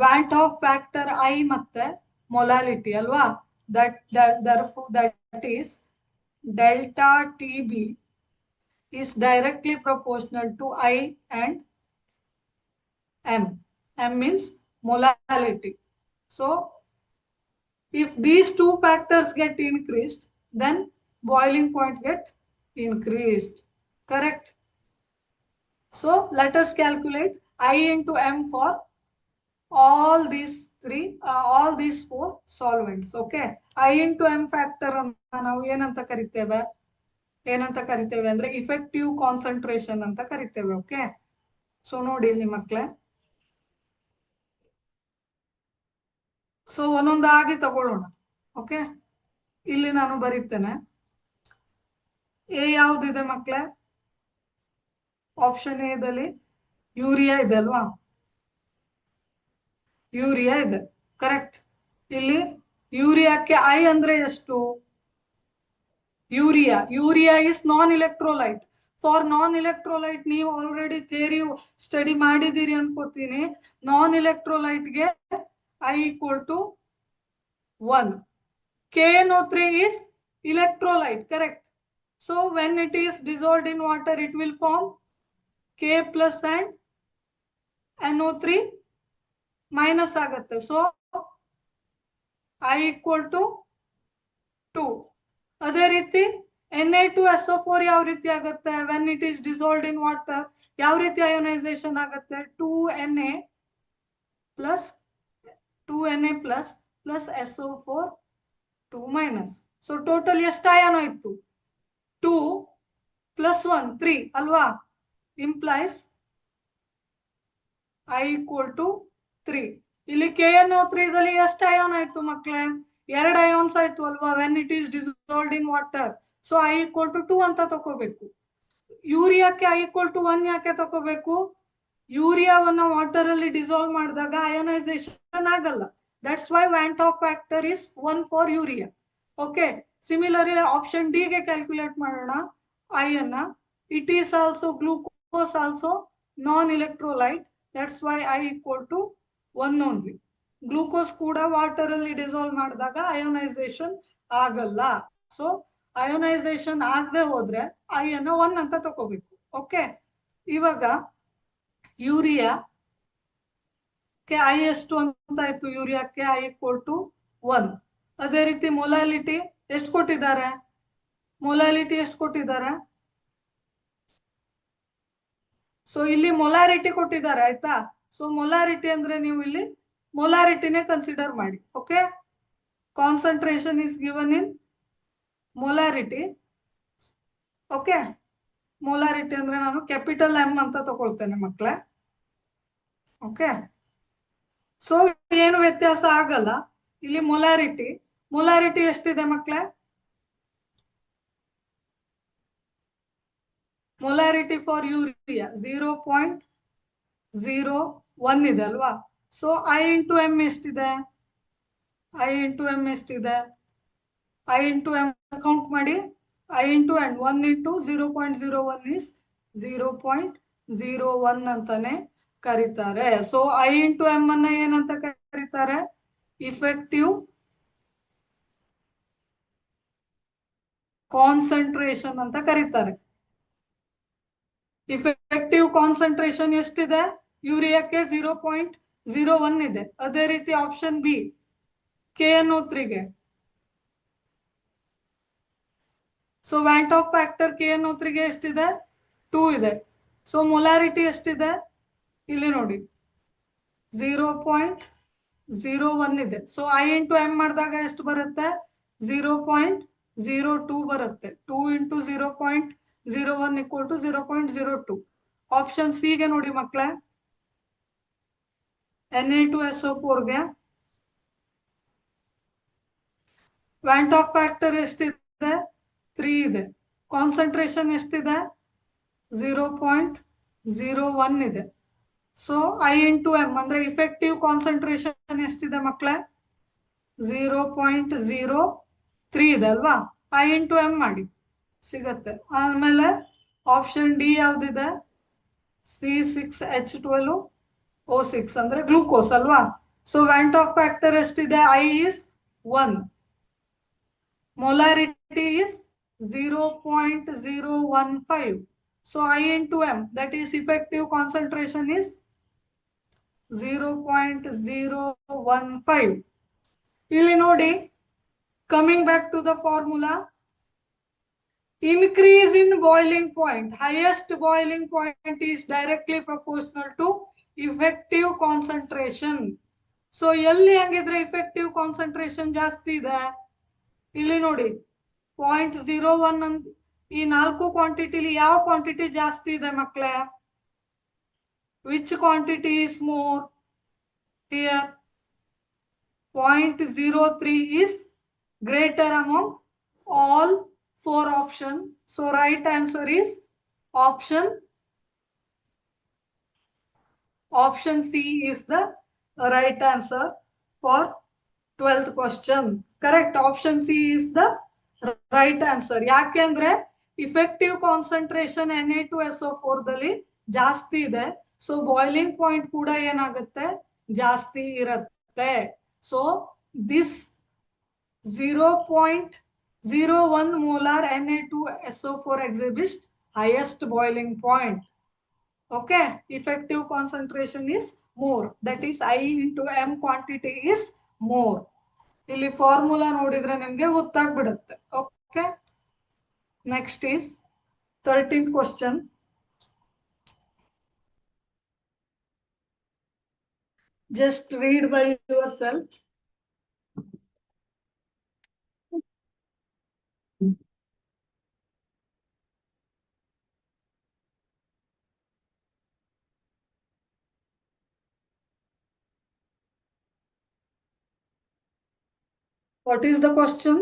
ವ್ಯಾಂಟ್ ಆಫ್ ಫ್ಯಾಕ್ಟರ್ ಐ ಮತ್ತೆ ಮೊಲಾಲಿಟಿ ಅಲ್ವಾ. That is delta T B is directly proportional to I and M. M means molality. So if these two factors get increased, then boiling point get increased. Correct? So let us calculate I into M for all these four solvents. Okay, I into M factor ನಾವು ಏನಂತ ಕರಿತೇವೆ ಅಂದ್ರೆ effective concentration ಅಂತ ಕರಿತೇವೆ. Okay, so ನೋಡಿ ಇಲ್ಲಿ ಮಕ್ಕಳೇ, so ಒಂದೊಂದಾಗಿ ತಗೊಳ್ಳೋಣ. ಓಕೆ, ಇಲ್ಲಿ ನಾನು ಬರೀತೇನೆ. ಎ ಯಾವ್ದಿದೆ ಮಕ್ಕಳೇ? ಆಪ್ಷನ್ ಎದಲ್ಲಿ ಯೂರಿಯಾ ಇದೆ ಅಲ್ವಾ. ಯೂರಿಯಾ ಇದೆ, ಕರೆಕ್ಟ್. ಇಲ್ಲಿ ಯೂರಿಯಾಕ್ಕೆ ಐ ಅಂದ್ರೆ ಎಷ್ಟು? Urea is non electrolyte. For non electrolyte ನೀವು ಆಲ್ರೆಡಿ ಥಿಯರಿ ಸ್ಟಡಿ ಮಾಡಿದ್ದೀರಿ ಅನ್ಕೋತೀನಿ. ನಾನ್ ಎಲೆಕ್ಟ್ರೋಲೈಟ್ಗೆ i equal to 1. KNO3 is electrolyte, correct. So when it is dissolved in water, it will form K plus and NO3 minus ಆಗುತ್ತೆ. So I equal to 2. ಅದೇ ರೀತಿ Na2SO4 ಯಾವ ರೀತಿ ಆಗುತ್ತೆ? when it is dissolved in water, ಯಾವ ರೀತಿ ionisation ಆಗುತ್ತೆ? 2Na plus plus SO4 2 minus. So total ಎಷ್ಟು ಅಯಾನ್ ಆಯ್ತು? 2 plus 1 3 ಅಲ್ವಾ. implies I equal to 3. ಇಲ್ಲಿ KNO3 ದಲ್ಲಿ ಎಷ್ಟು ಅಯಾನ್ ಆಯ್ತು ಮಕ್ಕಳೇ? 2 ಅಯಾನ್ಸ್ ಆಯ್ತು ಅಲ್ವಾ. when it is dissolved in water, so I equal to 2 ಅಂತ ತಗೋಬೇಕು. ಯೂರಿಯಾಕ್ಕೆ I equal to 1 ಯಾಕೆ ತಗೋಬೇಕು? ಯೂರಿಯಾವನ್ನ ವಾಟರ್ ಅಲ್ಲಿ ಡಿಸಾಲ್ವ್ ಮಾಡಿದಾಗ ಅಯೋನೈಸೇಷನ್ ಆಗಲ್ಲ. That's why Van't-Hoff factor is 1 for urea. Okay, similarly option D ಗೆ ಕ್ಯಾಲ್ಕುಲೇಟ್ ಮಾಡೋಣ I ಅನ್ನ. It is also glucose also non-electrolyte. That's why I equal to 1 only. Glucose ಕೂಡ water ಅಲ್ಲಿ ಡಿಸಾಲ್ವ್ ಮಾಡಿದಾಗ ionisation ಆಗಲ್ಲ. So ionisation ಆಗದೆ ಹೋದ್ರೆ I ಅನ್ನ 1 ಅಂತ ತಗೋಬೇಕು. ಓಕೆ, ಇವಾಗ ಯೂರಿಯಾಕ್ಕೆ ಐ ಎಷ್ಟು ಅಂತ ಆಯ್ತು? ಯೂರಿಯಾಕ್ಕೆ ಐ ಈಕ್ವಲ್ ಟು 1. ಅದೇ ರೀತಿ ಮೊಲಾಲಿಟಿ ಎಷ್ಟು ಕೊಟ್ಟಿದ್ದಾರೆ? ಸೊ ಇಲ್ಲಿ ಮೊಲಾರಿಟಿ ಕೊಟ್ಟಿದ್ದಾರೆ ಆಯ್ತಾ. ಸೊ ಮೊಲಾರಿಟಿ ಅಂದ್ರೆ ನೀವು ಇಲ್ಲಿ ಮೊಲಾರಿಟಿನೇ ಕನ್ಸಿಡರ್ ಮಾಡಿ. Okay, concentration is given in molarity. Okay, molarity ಅಂದ್ರೆ ನಾನು ಕ್ಯಾಪಿಟಲ್ ಎಂ ಅಂತ ತಗೊಳ್ತೇನೆ ಮಕ್ಕಳೇ. ಓಕೆ, ಸೊ ಏನು ವ್ಯತ್ಯಾಸ ಆಗಲ್ಲ ಇಲ್ಲಿ. ಮೊಲಾರಿಟಿ ಎಷ್ಟಿದೆ ಮಕ್ಕಳೇ? ಮೊಲಾರಿಟಿ ಫಾರ್ ಯೂರಿಯಾ 0.01 ಇದೆ ಅಲ್ವಾ. ಸೊ ಐ ಇಂಟು ಎಂ ಎಷ್ಟಿದೆ? ಐ ಇಂಟು ಎಂ ಕೌಂಟ್ ಮಾಡಿ. I into N 1 into 0.01 is 0.01 ಅಂತಾನೆ ಕರೀತಾರೆ. ಸೊ ಐ ಇಂಟು ಎಂ ಅನ್ನ ಏನಂತ ಕರೀತಾರೆ? ಇಫೆಕ್ಟಿವ್ ಕಾನ್ಸಂಟ್ರೇಷನ್ ಅಂತ ಕರೀತಾರೆ. ಇಫೆಕ್ಟಿವ್ ಕಾನ್ಸಂಟ್ರೇಷನ್ ಎಷ್ಟಿದೆ? ಯೂರಿಯಾಕ್ಕೆ 0.01 ಇದೆ. ಅದೇ ರೀತಿ ಆಪ್ಷನ್ ಬಿ KNO3ಗೆ. ಸೊ ವ್ಯಾಂಟ್ ಆಫ್ ಫ್ಯಾಕ್ಟರ್ KNO3ಗೆ ಎಷ್ಟಿದೆ? 2 ಇದೆ. ಸೊ ಮೊಲಾರಿಟಿ ಎಷ್ಟಿದೆ? ಇಲ್ಲಿ ನೋಡಿ 0.01 ಇದೆ. ಸೊ ಐ ಇಂಟು ಎಂ ಮಾಡಿದಾಗ ಎಷ್ಟು ಬರುತ್ತೆ? 0.02 ಬರುತ್ತೆ. 2 into 0.01 equal to 0.02. Option C ಗೆ ನೋಡಿ ಮಕ್ಕಳೇ, Na2SO4ಗೆ ವ್ಯಾಂಟ್ ಆಫ್ ಫ್ಯಾಕ್ಟರ್ ಎಷ್ಟಿದೆ? 3 ಇದೆ. ಕಾನ್ಸಂಟ್ರೇಷನ್ ಎಷ್ಟಿದೆ? 0.01 ಇದೆ. ಸೊ ಐ ಇಂಟು ಎಂ ಅಂದ್ರೆ ಇಫೆಕ್ಟಿವ್ ಕಾನ್ಸಂಟ್ರೇಷನ್ ಎಷ್ಟಿದೆ ಮಕ್ಕಳೇ? 0.03 ಇದೆ ಅಲ್ವಾ. ಐ ಇಂಟು ಎಂ ಮಾಡಿ ಸಿಗತ್ತೆ. ಆಮೇಲೆ ಆಪ್ಷನ್ ಡಿ ಯಾವ್ದಿದೆ? C6H12O6 ಅಂದ್ರೆ ಗ್ಲೂಕೋಸ್ ಅಲ್ವಾ. ಸೊ ವ್ಯಾಂಟ್ ಆಫ್ ಫ್ಯಾಕ್ಟರ್ ಎಷ್ಟಿದೆ? I is 1. Molarity is 0.015. so I into m, that is effective concentration is 0.015. ಇಲ್ಲಿ ನೋಡಿ, coming back to the formula, increase in boiling point, highest boiling point is directly proportional to effective concentration. so ಎಲ್ಲಿ ಹಂಗಿದ್ರೆ effective concentration ಜಾಸ್ತಿ ಇದೆ? ಇಲ್ಲಿ ನೋಡಿ 0.01 ಅಂತ. ಈ 4 ಕ್ವಾಂಟಿಟಿಲಿ ಯಾವ ಕ್ವಾಂಟಿಟಿ ಜಾಸ್ತಿ ಇದೆ ಮಕ್ಕಳೇ? Which quantity is more here? 0.03 is greater among all 4 options. So right answer is option C is the right answer for 12th question. Correct, option C is the right answer. ಯಾಕೆಂದ್ರೆ effective concentration Na2SO4 ದಲ್ಲಿ ಜಾಸ್ತಿ ಇದೆ. So boiling point ಕೂಡ ಏನಾಗುತ್ತೆ? ಜಾಸ್ತಿ ಇರುತ್ತೆ. So this 0.01 molar Na2SO4 exhibits highest boiling point. Okay, effective concentration is more, that is I into m quantity is more. ಇಲ್ಲಿ formula ನೋಡಿದ್ರೆ ನಿಮ್ಗೆ ಗೊತ್ತಾಗ್ಬಿಡುತ್ತೆ. Okay, next is 13th question. Just read by yourself. What is the question?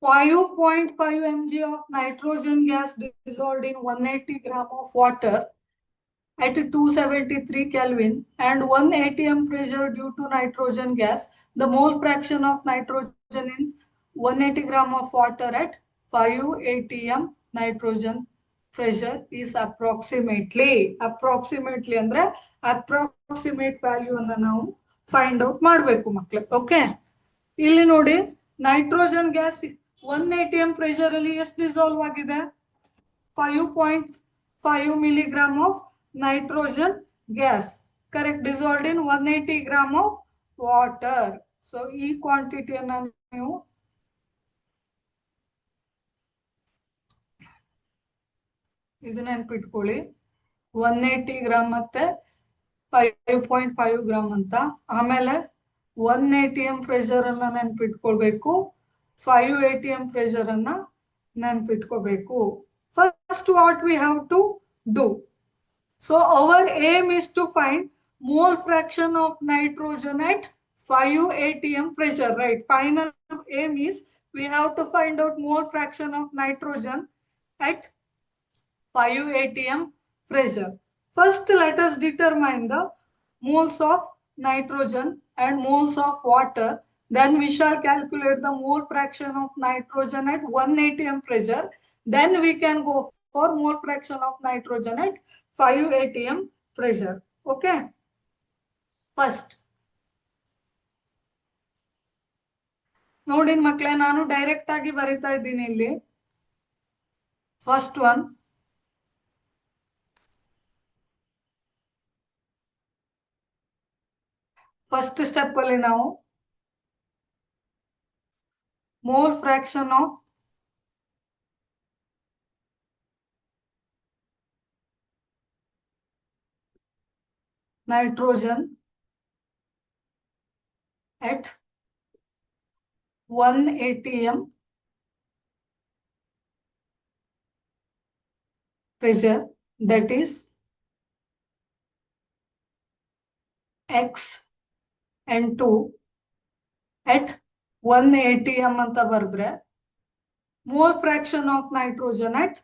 5.5 mg of nitrogen gas dissolved in 180 gram of water at 273 Kelvin and 1 atm pressure due to nitrogen gas. The mole fraction of nitrogen in 180 gram of water at 5 atm nitrogen pressure is approximately ಅಂದ್ರೆ approximate value ಅನ್ನ ನಾವು find out ಮಾಡಬೇಕು ಮಕ್ಕಳೇ. Okay, ಇಲ್ಲಿ ನೋಡಿ nitrogen gas 1 atm pressure ಅಲ್ಲಿ ಎಷ್ಟು dissolve ಆಗಿದೆ? 5.5 milligram of nitrogen gas, correct, dissolved in 180 gram of water. So ಈ ಕ್ವಾಂಟಿಟಿಯನ್ನ ನೀವು ಇದು ನೆನ್ಪಿಟ್ಕೊಳ್ಳಿ. 180 ಗ್ರಾಮ್ ಮತ್ತೆ 5.5 ಗ್ರಾಮ್ ಅಂತ. ಆಮೇಲೆ 1 ATM ಪ್ರೆಷರ್ ಅನ್ನ ನೆನ್ಪಿಟ್ಕೊಳ್ಬೇಕು, 5 ATM ಪ್ರೆಷರ್ ಅನ್ನ ನೆನ್ಪಿಟ್ಕೋಬೇಕು. First what we have to do. So our aim is to find mole fraction of nitrogen at 5 atm pressure, right? Final aim is we have to find out mole fraction of nitrogen at 5 atm pressure. First, let us determine the moles of nitrogen and moles of water. Then we shall calculate the mole fraction of nitrogen at 1 atm pressure. Then we can go for mole fraction of nitrogen at 5 atm pressure. Okay. First, ನೋಡಿ ಮಕ್ಕಳೇ, ನಾನು direct ಆಗಿ ಬರೀತಾ ಇದ್ದೀನಿ ಇಲ್ಲಿ. First one, first step ಅಲ್ಲಿ ನಾವು mole fraction of nitrogen at 1 atm pressure, that is Xn2 at 1 atm ಅಂತ ಬರೆದ್ರೆ mole fraction of nitrogen at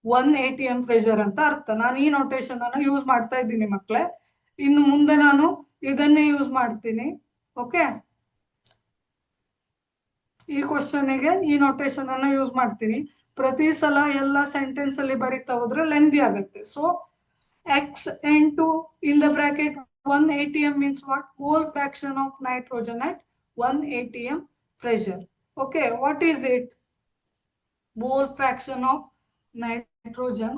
1 atm pressure ಅಂತ ಅರ್ಥ. ನಾನು ಈ ನೋಟೇಶನ್ ಅನ್ನು ಯೂಸ್ ಮಾಡ್ತಾ ಇದ್ದೀನಿ ಮಕ್ಕಳೇ. ಇನ್ನು ಮುಂದೆ ನಾನು ಇದನ್ನೇ ಯೂಸ್ ಮಾಡ್ತೀನಿ. ಓಕೆ, ಈ ಕ್ವಶನ್ಗೆ ಈ ನೋಟೇಶನ್ ಅನ್ನ ಯೂಸ್ ಮಾಡ್ತೀನಿ. ಪ್ರತಿ ಸಲ ಎಲ್ಲ ಸೆಂಟೆನ್ಸ್ ಅಲ್ಲಿ ಬರೀತಾ ಹೋದ್ರೆ ಲೆಂದಿ ಆಗುತ್ತೆ. So Xn2 in the bracket 1 atm means what? Mole fraction of nitrogen at 1 atm pressure. Okay, what is it? Mole fraction of nitrogen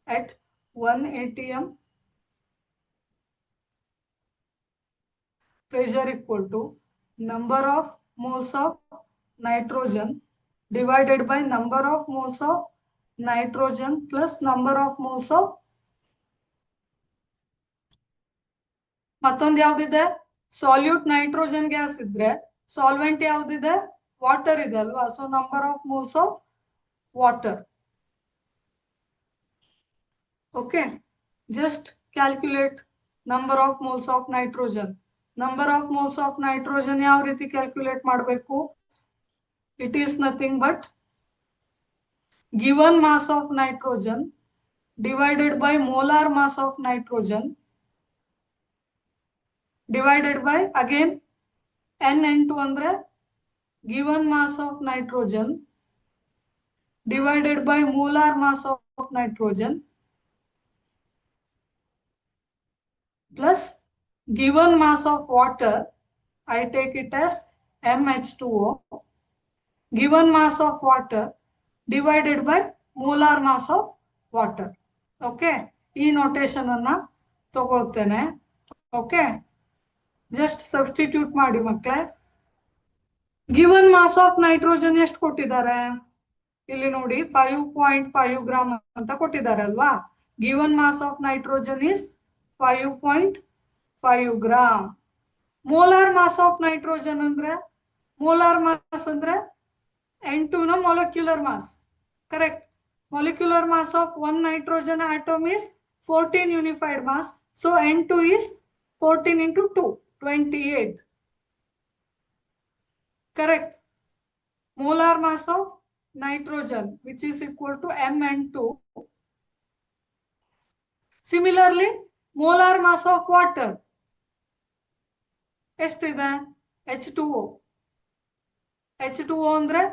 at 1 atm pressure equal to number of moles of nitrogen divided by number of moles of nitrogen plus number of moles of ಮತ್ತೊಂದು ಯಾವ್ದಿದೆ? Solute nitrogen gas ಇದ್ರೆ solvent ಯಾವ್ದಿದೆ? Water ಇದೆ ಅಲ್ವಾ? So number of moles of water. Okay, just calculate number of moles of nitrogen. Number of moles of nitrogen ಯಾವ ರೀತಿ calculate ಮಾಡಬೇಕು? It is nothing but given mass of nitrogen divided by molar mass of nitrogen divided by again N2 andre given mass of nitrogen divided by molar mass of nitrogen plus given mass of water. I take it as MH2O given mass of water divided by molar mass of water. Okay, ಈ notation ಅನ್ನ ತಗೊಳ್ತೇನೆ. Okay, just substitute ಮಾಡಿ ಮಕ್ಕಳೇ. Given mass of nitrogen ಎಷ್ಟು ಕೊಟ್ಟಿದ್ದಾರೆ ಇಲ್ಲಿ ನೋಡಿ? 5.5 gram ಅಂತ ಕೊಟ್ಟಿದ್ದಾರೆ ಅಲ್ವಾ? Given mass of nitrogen is 5.5 gram. Molar mass of nitrogen ಅಂದ್ರೆ, ಮೋಲಾರ್ ಮಾಸ್ ಅಂದ್ರೆ N2 ನ molecular mass. Correct. Molecular mass of one nitrogen atom is 14 unified mass. So N2 is 14 into 2, 28. Correct. Molar mass of nitrogen, which is equal to Mn2. Similarly, molar mass of water. ಎಷ್ಟಿದೆ? H2O. H2O ಅಂದ್ರೆ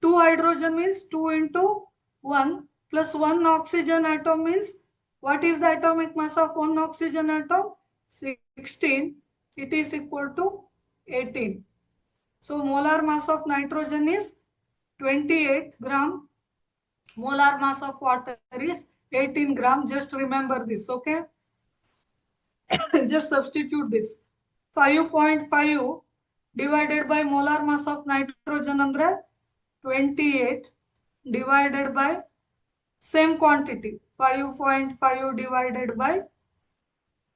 2 hydrogen means 2 into 1 plus 1 oxygen atom means what is the atomic mass of 1 oxygen atom? 16. It is equal to 18. So molar mass of nitrogen is 28 gram. Molar mass of water is 18 gram. Just remember this. Okay. Just substitute this. 5.5 divided by molar mass of nitrogen andre 28 divided by same quantity 5.5 divided by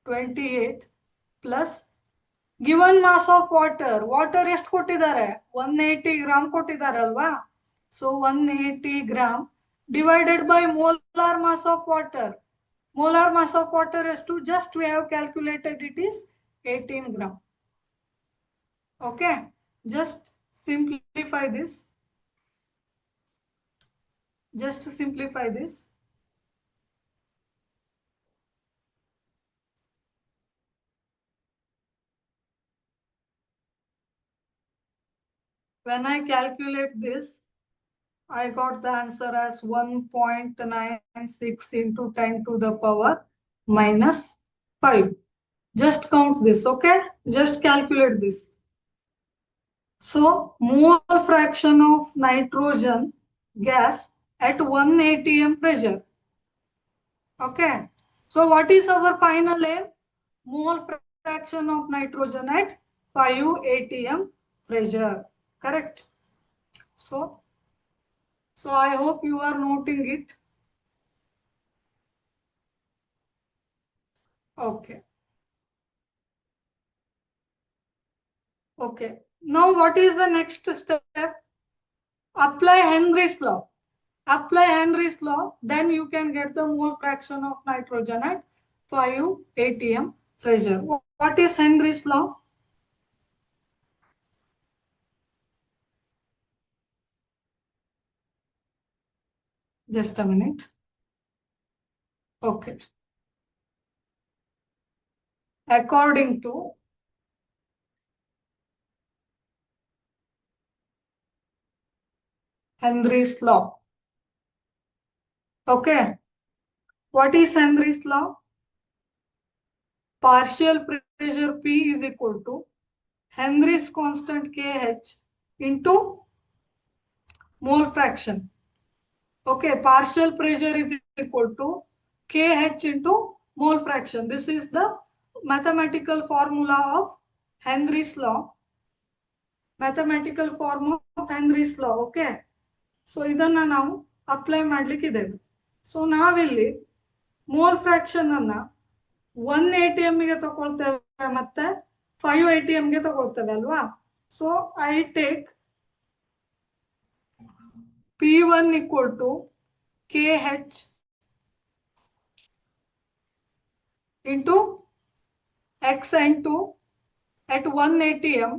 28 plus given mass of water ಎಷ್ಟು ಕೊಟ್ಟಿದ್ದಾರೆ 180 gram ಕೊಟ್ಟಿದ್ದಾರಲ್ವಾ so 180 gram divided by molar mass of water ಎಷ್ಟು just we have calculated it is 18 gram. Okay, just simplify this. When I calculate this, I got the answer as 1.96 into 10 to the power minus 5. Just count this, okay? Just calculate this. So, mole fraction of nitrogen gas at 1 atm pressure. Okay. So, what is our final aim? Mole fraction of nitrogen at 5 atm pressure. Correct? So I hope you are noting it. Okay. Okay. Now what is the next step? Apply Henry's law. Apply Henry's law, then you can get the mole fraction of nitrogen at 5 atm pressure. What is Henry's law? Just a minute. Okay. According to Henry's law. Okay. What is Henry's law? Partial pressure P is equal to Henry's constant KH into mole fraction. Okay, partial pressure is equal to KH into mole fraction. This is the mathematical formula of Henry's law. Mathematical form of Henry's law. Okay. So ಇದನ್ನ ನಾವು apply ಮಾಡ್ಲಿಕ್ಕಿದ್ದೇವೆ. So ನಾವಿಲ್ಲಿ mole fraction ಅನ್ನ 1 ATM ಗೆ ತಗೊಳ್ತೇವೆ ಮತ್ತೆ 5 ATM ಗೆ ತಗೊಳ್ತೇವೆ ಅಲ್ವಾ. So I take P1 equal to KH into XN2 at 1 ATM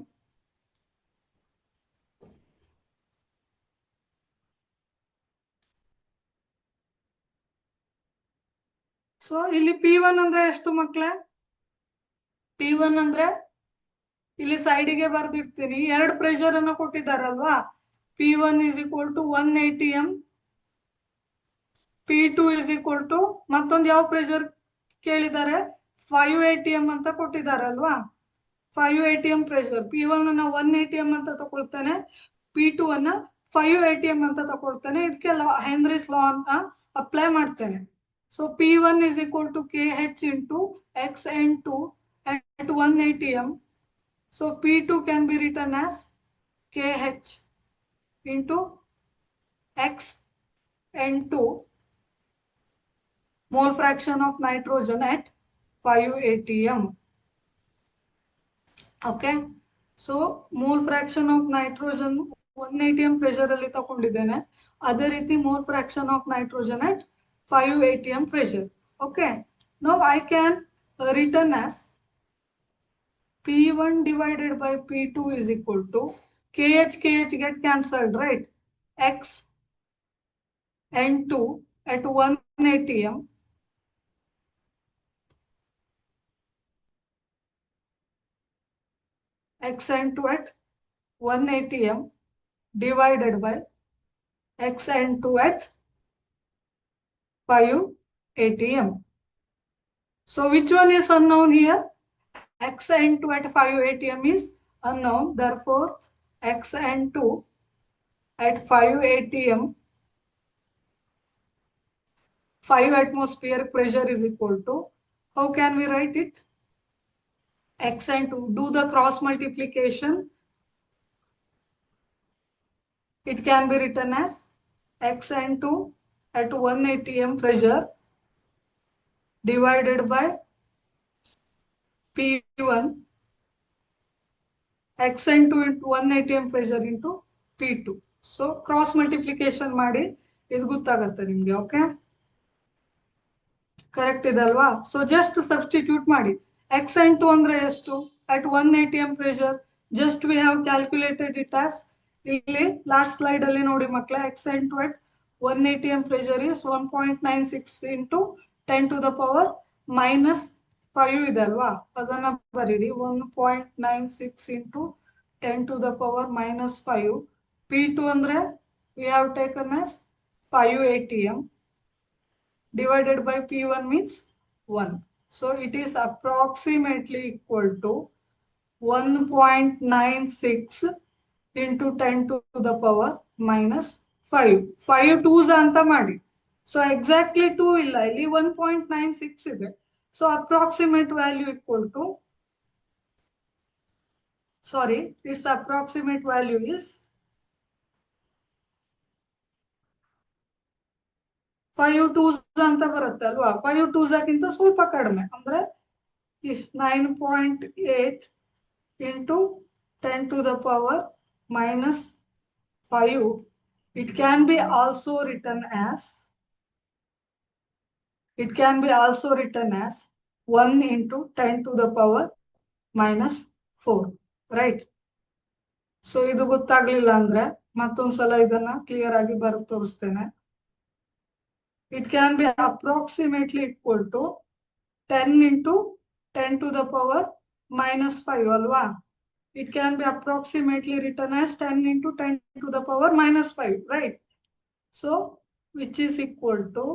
so ಇಲ್ಲಿ P1 ಅಂದ್ರೆ ಎಷ್ಟು ಮಕ್ಕಳೇ? P1 ಅಂದ್ರೆ ಇಲ್ಲಿ ಸೈಡಿಗೆ ಬರೆದಿಡ್ತೀನಿ. ಎರಡು ಪ್ರೆಷರ್ ಅನ್ನು ಕೊಟ್ಟಿದ್ದಾರಲ್ವಾ. P1 is equal to 1 ATM, P2 is equal to ಮತ್ತೊಂದು ಯಾವ ಪ್ರೆಷರ್ ಕೇಳಿದ್ದಾರೆ 5 ATM ಅಂತ ಕೊಟ್ಟಿದ್ದಾರಲ್ವಾ. 5 ATM ಪ್ರೆಷರ್. P1 ಅನ್ನ 1 ATM ಅಂತ ತಗೊಳ್ತೇನೆ, P2 ಅನ್ನ 5 ATM ಅಂತ ತಗೊಳ್ತೇನೆ. ಇದಕ್ಕೆ ಹೆನ್ರಿಸ್ ಲಾ ಅನ್ನ ಅಪ್ಲೈ ಮಾಡ್ತೇನೆ. So P1 is equal to KH into XN2 at 1 ATM. So P2 can be written as KH into XN2 mole fraction of nitrogen at 5 ATM. Okay. So mole fraction of nitrogen 1 ATM pressure ಅಲ್ಲಿ ತಗೊಂಡಿದ್ದೇನೆ. ಅದೇ ರೀತಿ mole fraction of nitrogen at 5 ATM pressure. Okay. Now I can written as P1 divided by P2 is equal to KH get cancelled, right? XN2 at 1 ATM XN2 at 1 ATM divided by XN2 at 5 ATM. So which one is unknown here? XN2 at 5 ATM is unknown. Therefore, XN2 at 5 ATM, 5 atmosphere pressure is equal to, how can we write it? XN2, do the cross multiplication. It can be written as XN2 at 1 ATM pressure divided by P1 xn2 into 1 atm pressure into P2. So cross multiplication ಮಾಡಿ ಇದು ಗೊತ್ತಾಗುತ್ತೆ ನಿಮಗೆ. Okay, correct ಇದಲ್ವಾ? So just substitute ಮಾಡಿ. xn2 ಅಂದ್ರೆ ಎಷ್ಟು? at 1 atm pressure, just we have calculated it as ಇಲ್ಲಿ last slide ಅಲ್ಲಿ ನೋಡಿ ಮಕ್ಕಳೇ, xn2 at 1 atm pressure is 1.96 into 10 to the power minus 5 ಇದೆ ಅಲ್ವಾ? ಅದನ್ನ ಬರೀರಿ. 1.96 into 10 to the power minus 5. P2 ಅಂದ್ರೆ we have taken as 5 atm divided by P1 means 1. So it is approximately equal to 1.96 into 10 to the power minus 5. 5 2s ಅಂತ ಮಾಡಿ. So exactly 2 ಇಲ್ಲ, ಇಲ್ಲಿ 1.96 ಇದೆ. So approximate value equal to, sorry, its approximate value is 5 2s ಅಂತ ಬರುತ್ತೆ ಅಲ್ವಾ? 5 2s ಗಿಂತ ಸ್ವಲ್ಪ ಕಡಿಮೆ ಅಂದ್ರೆ 9.8 into 10 to the power minus 5. It can be also written as 1 into 10 to the power minus 4, right? So ಇದು ಗೊತ್ತಾಗ್ಲಿಲ್ಲ ಅಂದ್ರೆ ಮತ್ತೊಂದ್ಸಲ ಇದನ್ನ ಕ್ಲಿಯರ್ ಆಗಿ ಬರೆದು ತೋರಿಸ್ತೇನೆ. It can be approximately equal to 10 into 10 to the power minus 5 alwa. It can be approximately written as 10 into 10 to the power minus 5, right? So which is equal to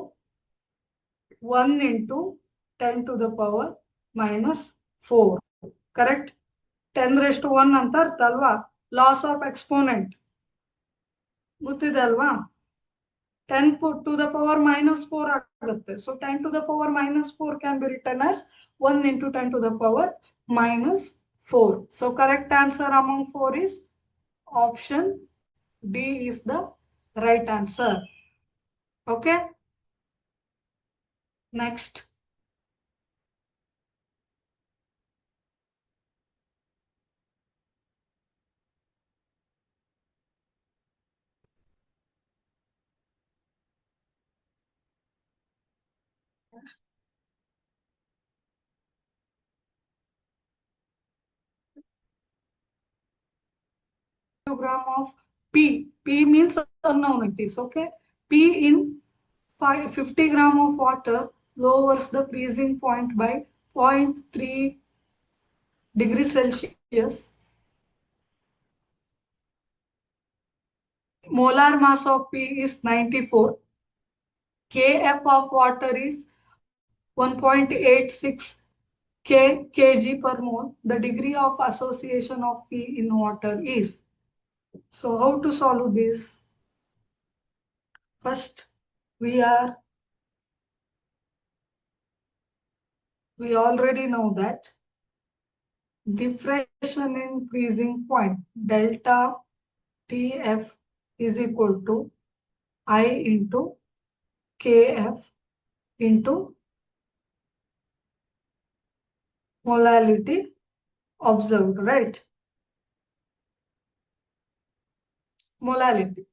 1 into 10 to the power minus 4, correct? 10 raised to 1 ಅಂತ ಅರ್ಥ ಅಲ್ವಾ? Loss of exponent ಗೊತ್ತಿದೆ ಅಲ್ವಾ? 10 to the power minus 4 ಆಗುತ್ತೆ. So 10 to the power minus 4 can be written as 1 into 10 to the power minus 4. So correct answer among 4 is option D is the right answer. Okay. Next. Kilogram of P. P means unknown it is. Okay. P in 50 gram of water lowers the freezing point by 0.3 degrees Celsius. Molar mass of P is 94. Kf of water is 1.86 kg per mole. The degree of association of P in water is. So how to solve this? First, we already know that diffraction in freezing point delta Tf is equal to I into Kf into molality observed, right? Molality,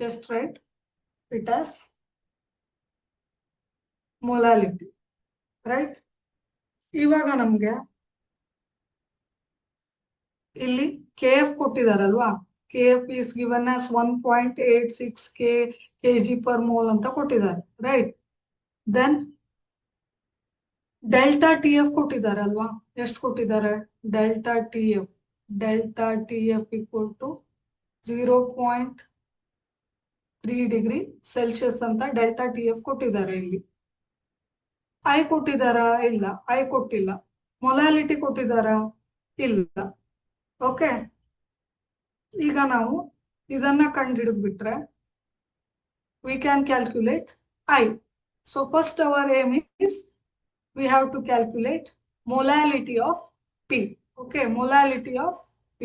just write it as molality, right? ಇವಾಗ ನಮ್ಗೆ ಇಲ್ಲಿ KF ಕೊಟ್ಟಿದಾರಲ್ವಾ? KF is given as 1.86 kg per mole ಅಂತ ಕೊಟ್ಟಿದ್ದಾರೆ, right? Then delta TF ಕೊಟ್ಟಿದಾರಲ್ವಾ? ಎಷ್ಟು ಕೊಟ್ಟಿದ್ದಾರೆ? Delta TF equal to 0.3 degree Celsius ಅಂತ delta TF ಕೊಟ್ಟಿದ್ದಾರೆ. ಇಲ್ಲಿ ಐ ಕೊಟ್ಟಿದಾರಾ? ಇಲ್ಲ, ಐ ಕೊಟ್ಟಿಲ್ಲ. ಮೊಲಾಲಿಟಿ ಕೊಟ್ಟಿದಾರಾ? ಇಲ್ಲ. ಓಕೆ, ಈಗ ನಾವು ಇದನ್ನ ಕಂಡುಹಿಡಿದ್ಬಿಟ್ರೆ we can calculate I. So first our aim is we have to calculate molality of P. Okay, molality of P.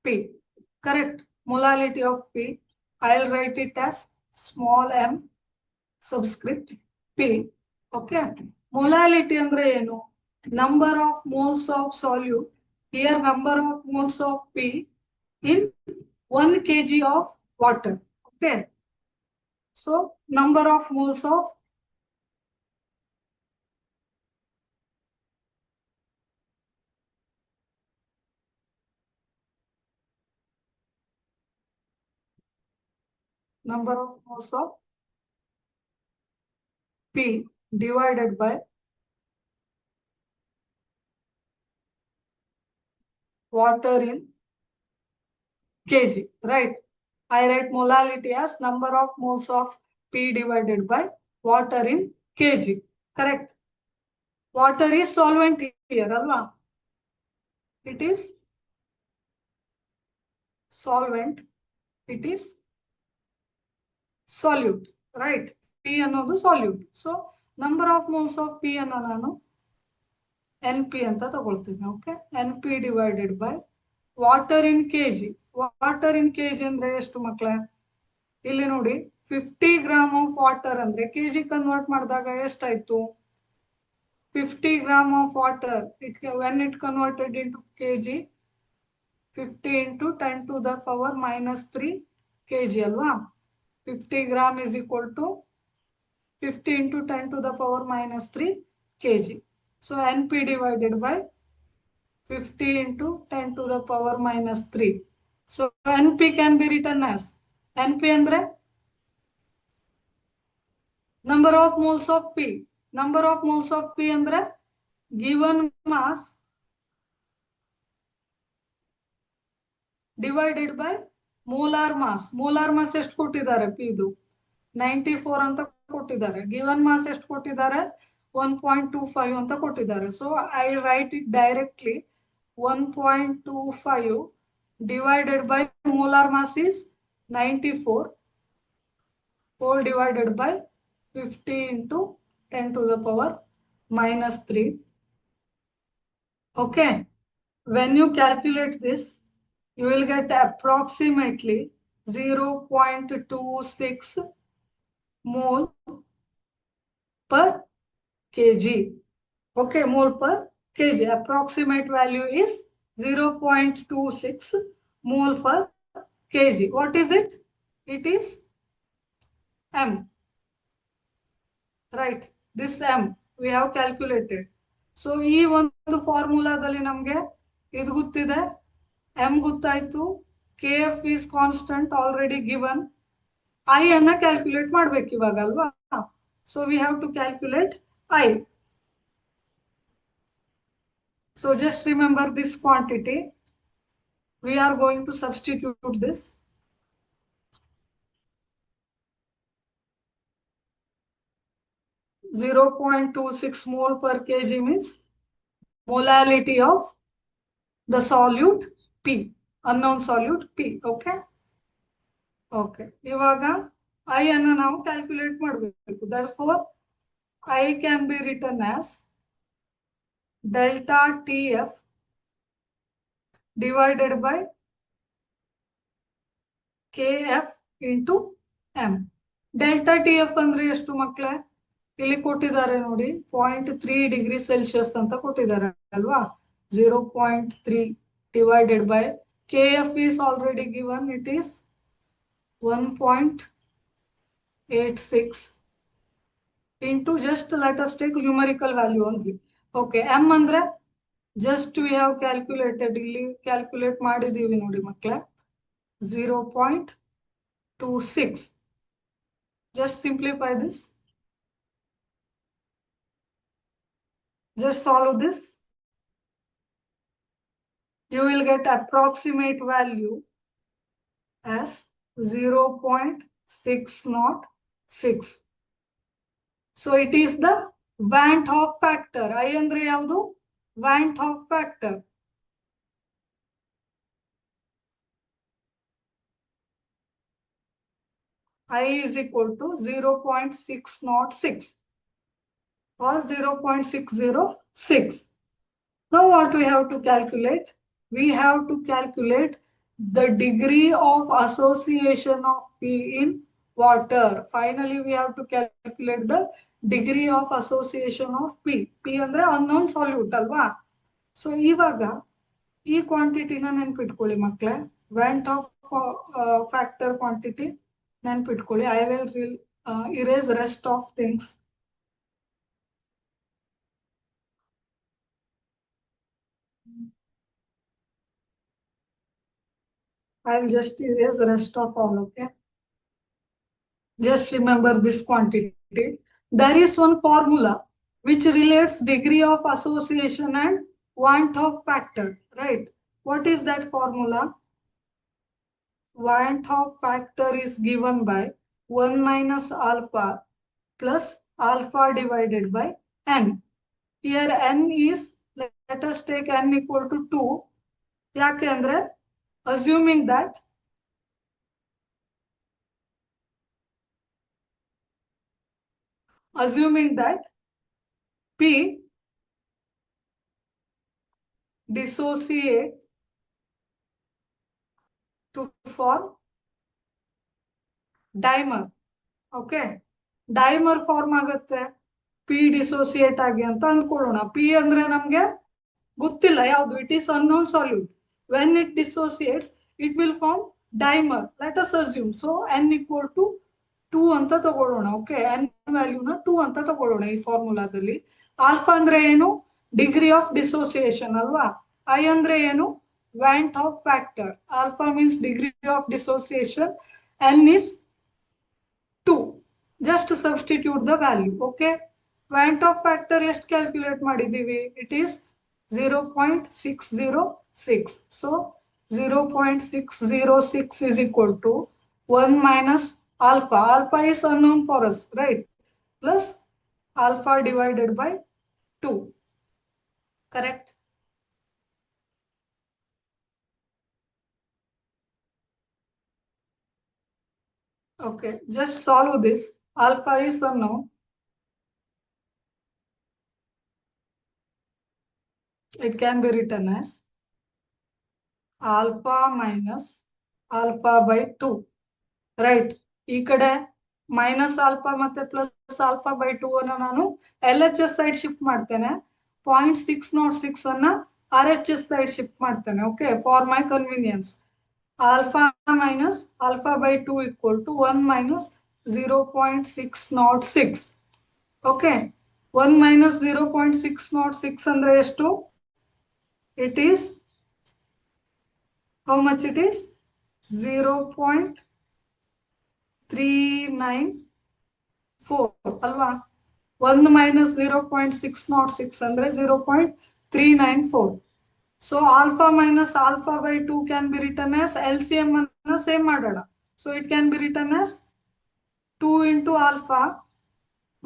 P, correct. molality of P. I'll write it as small m subscript P. Okay. Molality andre ಏನು? Number of moles of solute. Here number of moles of P in 1 kg of water. Okay. So number of moles of P divided by water in kg, right? I write molality as number of moles of P divided by water in kg, correct? Water is solvent here, alva? It is solvent, it is solute, right? P ಅನ್ನೋದು solute. So number of moles of P ಅನ್ನು ನಾನು NP ಅಂತ ತಗೊಳ್ತೀನಿ. Okay, NP divided by water in kg. Water in kg ಅಂದ್ರೆ ಎಷ್ಟು ಮಕ್ಕಳೇ? ಇಲ್ಲಿ ನೋಡಿ 50 ಗ್ರಾಮ್ ಆಫ್ ವಾಟರ್ ಅಂದ್ರೆ ಕೆಜಿ ಕನ್ವರ್ಟ್ ಮಾಡಿದಾಗ ಎಷ್ಟಾಯ್ತು? 50 gram of water when it converted into kg, 50 into 10 to the power minus 3 kg ಅಲ್ವಾ? 50 gram is equal to 50 into 10 to the power minus 3 kg. So NP divided by 50 into 10 to the power minus 3. So NP can be written as NP andre number of moles of P. Number of moles of P andre given mass divided by molar mass. Molar mass ಎಷ್ಟು ಕೊಟ್ಟಿದ್ದಾರೆ P ಇದು 94 ಅಂತ ಕೊಟ್ಟಿದ್ದಾರೆ. Given mass ಎಷ್ಟು ಕೊಟ್ಟಿದ್ದಾರೆ? 1.25 ಅಂತ ಕೊಟ್ಟಿದ್ದಾರೆ. So I right it directly 1.25 divided by molar mass is 94 whole divided by 50 into 10 to the power minus 3. Okay, when you calculate this, you will get approximately 0.26 mole per kg. Okay, mole per kg. Approximate value is 0.26 mole per kg. What is it? It is m. Right, this m we have calculated. So ಈ ಒಂದು ಫಾರ್ಮುಲಾದಲ್ಲಿ ನಮಗೆ ಇದು ಗೊತ್ತಿದೆ, m ಗೊತ್ತಾಯ್ತು, kf is constant already given. I ಅನ್ನ calculate ಮಾಡ್ಬೇಕು ಇವಾಗ ಅಲ್ವಾ? So we have to calculate I. So just remember this quantity. We are going to substitute this. .26 mole per kg means molality of the solute P, unknown solute P. Okay. Okay. ಇವಾಗ I ಅನ್ನು ನಾವು calculate ಮಾಡಬೇಕು. Therefore I can be written as delta TF divided by KF into M. Delta TF ಅಂದ್ರೆ ಎಷ್ಟು ಮಕ್ಕಳೇ? ಇಲ್ಲಿ ಕೊಟ್ಟಿದ್ದಾರೆ ನೋಡಿ 0.3 ಡಿಗ್ರಿ ಸೆಲ್ಸಿಯಸ್ ಅಂತ ಕೊಟ್ಟಿದ್ದಾರೆ ಅಲ್ವಾ? 0.3 divided by KF is already given, it is 1.86 into, just let us take numerical value only. Okay, M andre just we have calculated, ಇಲ್ಲಿ ಕ್ಯಾಲ್ಕುಲೇಟ್ ಮಾಡಿದೀವಿ ನೋಡಿ ಮಕ್ಕಳೇ, 0.26. just simplify this, just solve this, you will get approximate value as 0.606. So it is the Van't Hoff factor. I andre yavdu? Van't Hoff factor. I is equal to 0.606 or 0.606. Now what we have to calculate? We have to calculate the degree of association of P in water. Finally, we have to calculate the degree of association of P. P ಅಂದ್ರೆ unknown solute ಅಲ್ವಾ? So ಇವಾಗ ಈ ಕ್ವಾಂಟಿಟಿನ ನೆನ್ಪಿಟ್ಕೊಳ್ಳಿ ಮಕ್ಕಳೇ. ವ್ಯಾಂಟ್ Hoff factor quantity ನೆನ್ಪಿಟ್ಕೊಳ್ಳಿ. I will erase rest of things. I'll just erase rest of all, okay? Just remember this quantity. There is one formula which relates degree of association and want of factor, right? What is that formula? Want of factor is given by 1 minus alpha plus alpha divided by n. Here n is, let us take n equal to 2. ಯಾಕೆ ಅಂದ್ರೆ assuming that P dissociate to form dimer. ಓಕೆ, dimer form ಆಗುತ್ತೆ P dissociate ಆಗಿ ಅಂತ ಅನ್ಕೊಳ್ಳೋಣ. P ಅಂದ್ರೆ ನಮ್ಗೆ ಗೊತ್ತಿಲ್ಲ ಯಾವುದು, it is unknown solute. When it dissociates it will form dimer. Let us assume. So n equal to 2 ಅಂತ ತಗೊಳ್ಳೋಣ. ಓಕೆ, ಎನ್ ವ್ಯಾಲ್ಯೂನ 2 ಅಂತ ತಗೊಳ್ಳೋಣ ಈ ಫಾರ್ಮುಲಾದಲ್ಲಿ. ಆಲ್ಫಾ ಅಂದ್ರೆ ಏನು? ಡಿಗ್ರಿ ಆಫ್ ಡಿಸೋಸಿಯೇಷನ್ ಅಲ್ವಾ. ಐ ಅಂದ್ರೆ ಏನು? ವ್ಯಾಂಟ್ Hoff factor. Alpha means degree of dissociation, N is 2. Just substitute the value. Okay, want of factor ಎಷ್ಟು calculate ಮಾಡಿದೀವಿ? It is 0.606. So 0.606 is equal to 1 minus alpha. Alpha is unknown for us, right? Plus alpha divided by 2. Correct? Okay, just solve this. Alpha is unknown. It can be written as alpha minus alpha by 2. Right. ಈ ಕಡೆ minus alpha ಮತ್ತೆ plus alpha by 2 ಅನ್ನ ನಾನು L H S side shift ಮಾಡ್ತೇನೆ. 0.606 ಅನ್ನ R H S side shift ಮಾಡ್ತೇನೆ. Okay, for my convenience. Alpha minus alpha by 2 equal to 1 minus 0.606. Okay, 1 minus 0.606 ಅಂದ್ರೆ ಎಷ್ಟು? It is, how much it is? 0.394 ಅಲ್ವಾ. 1 minus 0.606 ಅಂದ್ರೆ 0.394. So alpha minus alpha by 2 can be return as LCM ಅನ್ನ same ಮಾಡೋಣ. So it can be return as 2 into alpha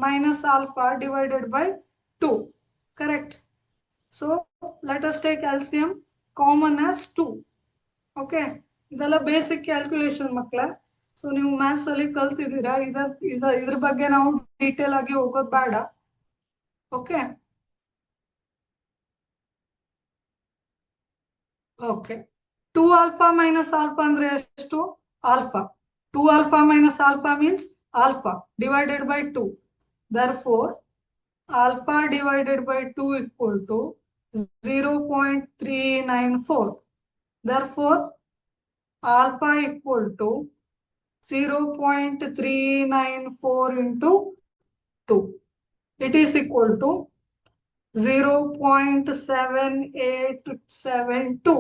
minus alpha divided by 2. Correct? So let us take LCM common as 2. Okay, ಇದೆಲ್ಲ basic calculation ಮಕ್ಕಳೇ. So ನೀವು maths ಅಲ್ಲಿ ಕಲ್ತಿದ್ದೀರಾ. ಇದ್ರ ಬಗ್ಗೆ ನಾವು detail ಆಗಿ ಹೋಗೋದು ಬೇಡ. Okay okay 2 alpha minus alpha ಅಂದ್ರೆ ಎಷ್ಟು? Alpha. 2 alpha minus alpha means alpha divided by 2. Therefore alpha divided by 2 equal to 0.394. Therefore alpha equal to 0.394 into 2. It is equal to 0.7872.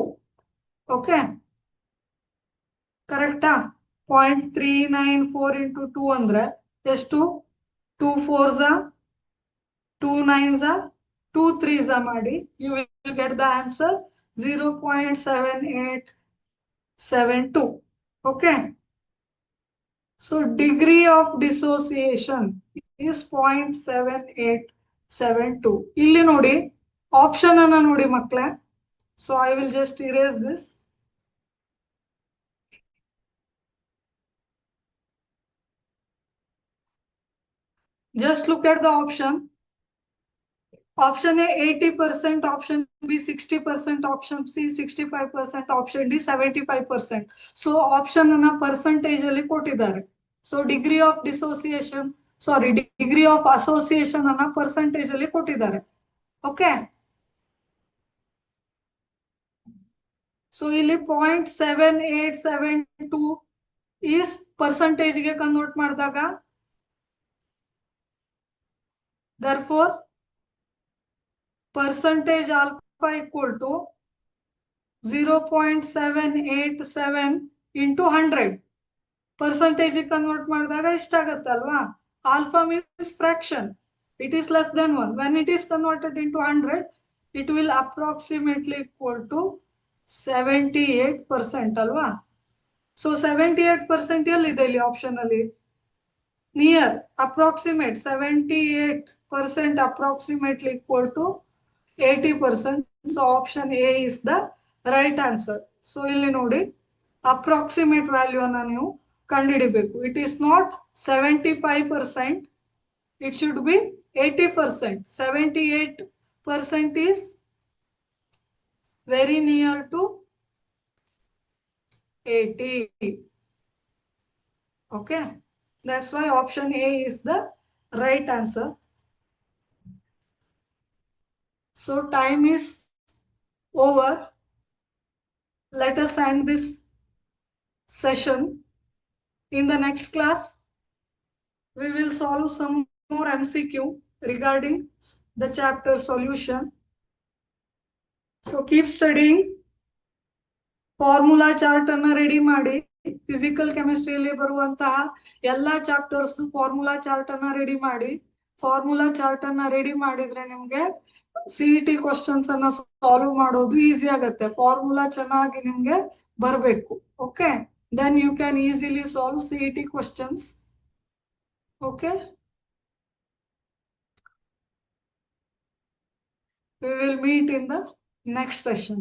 Okay, correct? 0.394 into 2 ಅಂದ್ರೆ ಎಷ್ಟು? 2 4s, 2 9s, 2 3s ಮಾಡಿ. You will get the answer 0.7872. Okay, so degree of dissociation is 0.7872. ಇಲ್ಲಿ ನೋಡಿ, option ಅನ್ನ ನೋಡಿ ಮಕ್ಕಳೇ. So I will just erase this. Just look at the option. Option A 80%, option B 60%, option C 65%, option D 75%. So option ಅನ್ನ percentage ಅಲ್ಲಿ ಕೊಟ್ಟಿದ್ದಾರೆ. So degree of dissociation degree of association ಅನ್ನ percentage ಅಲ್ಲಿ ಕೊಟ್ಟಿದ್ದಾರೆ. Okay, so ಇಲ್ಲಿ 0.7872 is ಪರ್ಸೆಂಟೇಜ್ಗೆ convert ಮಾಡಿದಾಗ therefore percentage alpha equal to 0.787 into 100. Percentage convert ಮಾಡಿದಾಗ ಇಷ್ಟಾಗತ್ತಲ್ವಾ? Alpha means fraction, it is less than 1. When it is converted into 100 it will approximately equal to 78% ಅಲ್ವಾ? So 78% ಎಲ್ಲಿದೆ ಇಲ್ಲಿ ಆಪ್ಷನ್ ಅಲ್ಲಿ? Near, approximate 78% approximately equal to 80%. So option A is the right answer. So ಇಲ್ಲಿ ನೋಡಿ, approximate value ಅನ್ನ ನೀವು ಕಂಡುಹಿಡಿಬೇಕು. It is not 75%, it should be 80%. 78% is very near to 80. Okay, that's why option A is the right answer. So time is over. Let us end this session. In the next class, we will solve some more MCQ regarding the chapter solution. So keep studying. Formula chart ಅನ್ನ ready ಮಾಡಿ. Physical ಕೆಮಿಸ್ಟ್ರಿಯಲ್ಲಿ ಬರುವಂತಹ ಎಲ್ಲಾ chapters formula chart ಅನ್ನ ready ಮಾಡಿ. Formula chart ಅನ್ನ ready ಮಾಡಿದ್ರೆ ನಿಮ್ಗೆ CET questions ಅನ್ನ ಸಾಲ್ವ್ ಮಾಡೋದು ಈಸಿ ಆಗತ್ತೆ. ಫಾರ್ಮುಲಾ ಚೆನ್ನಾಗಿ ನಿಮ್ಗೆ ಬರಬೇಕು. Okay, then you can easily solve CET questions. Okay, we will meet in the next session.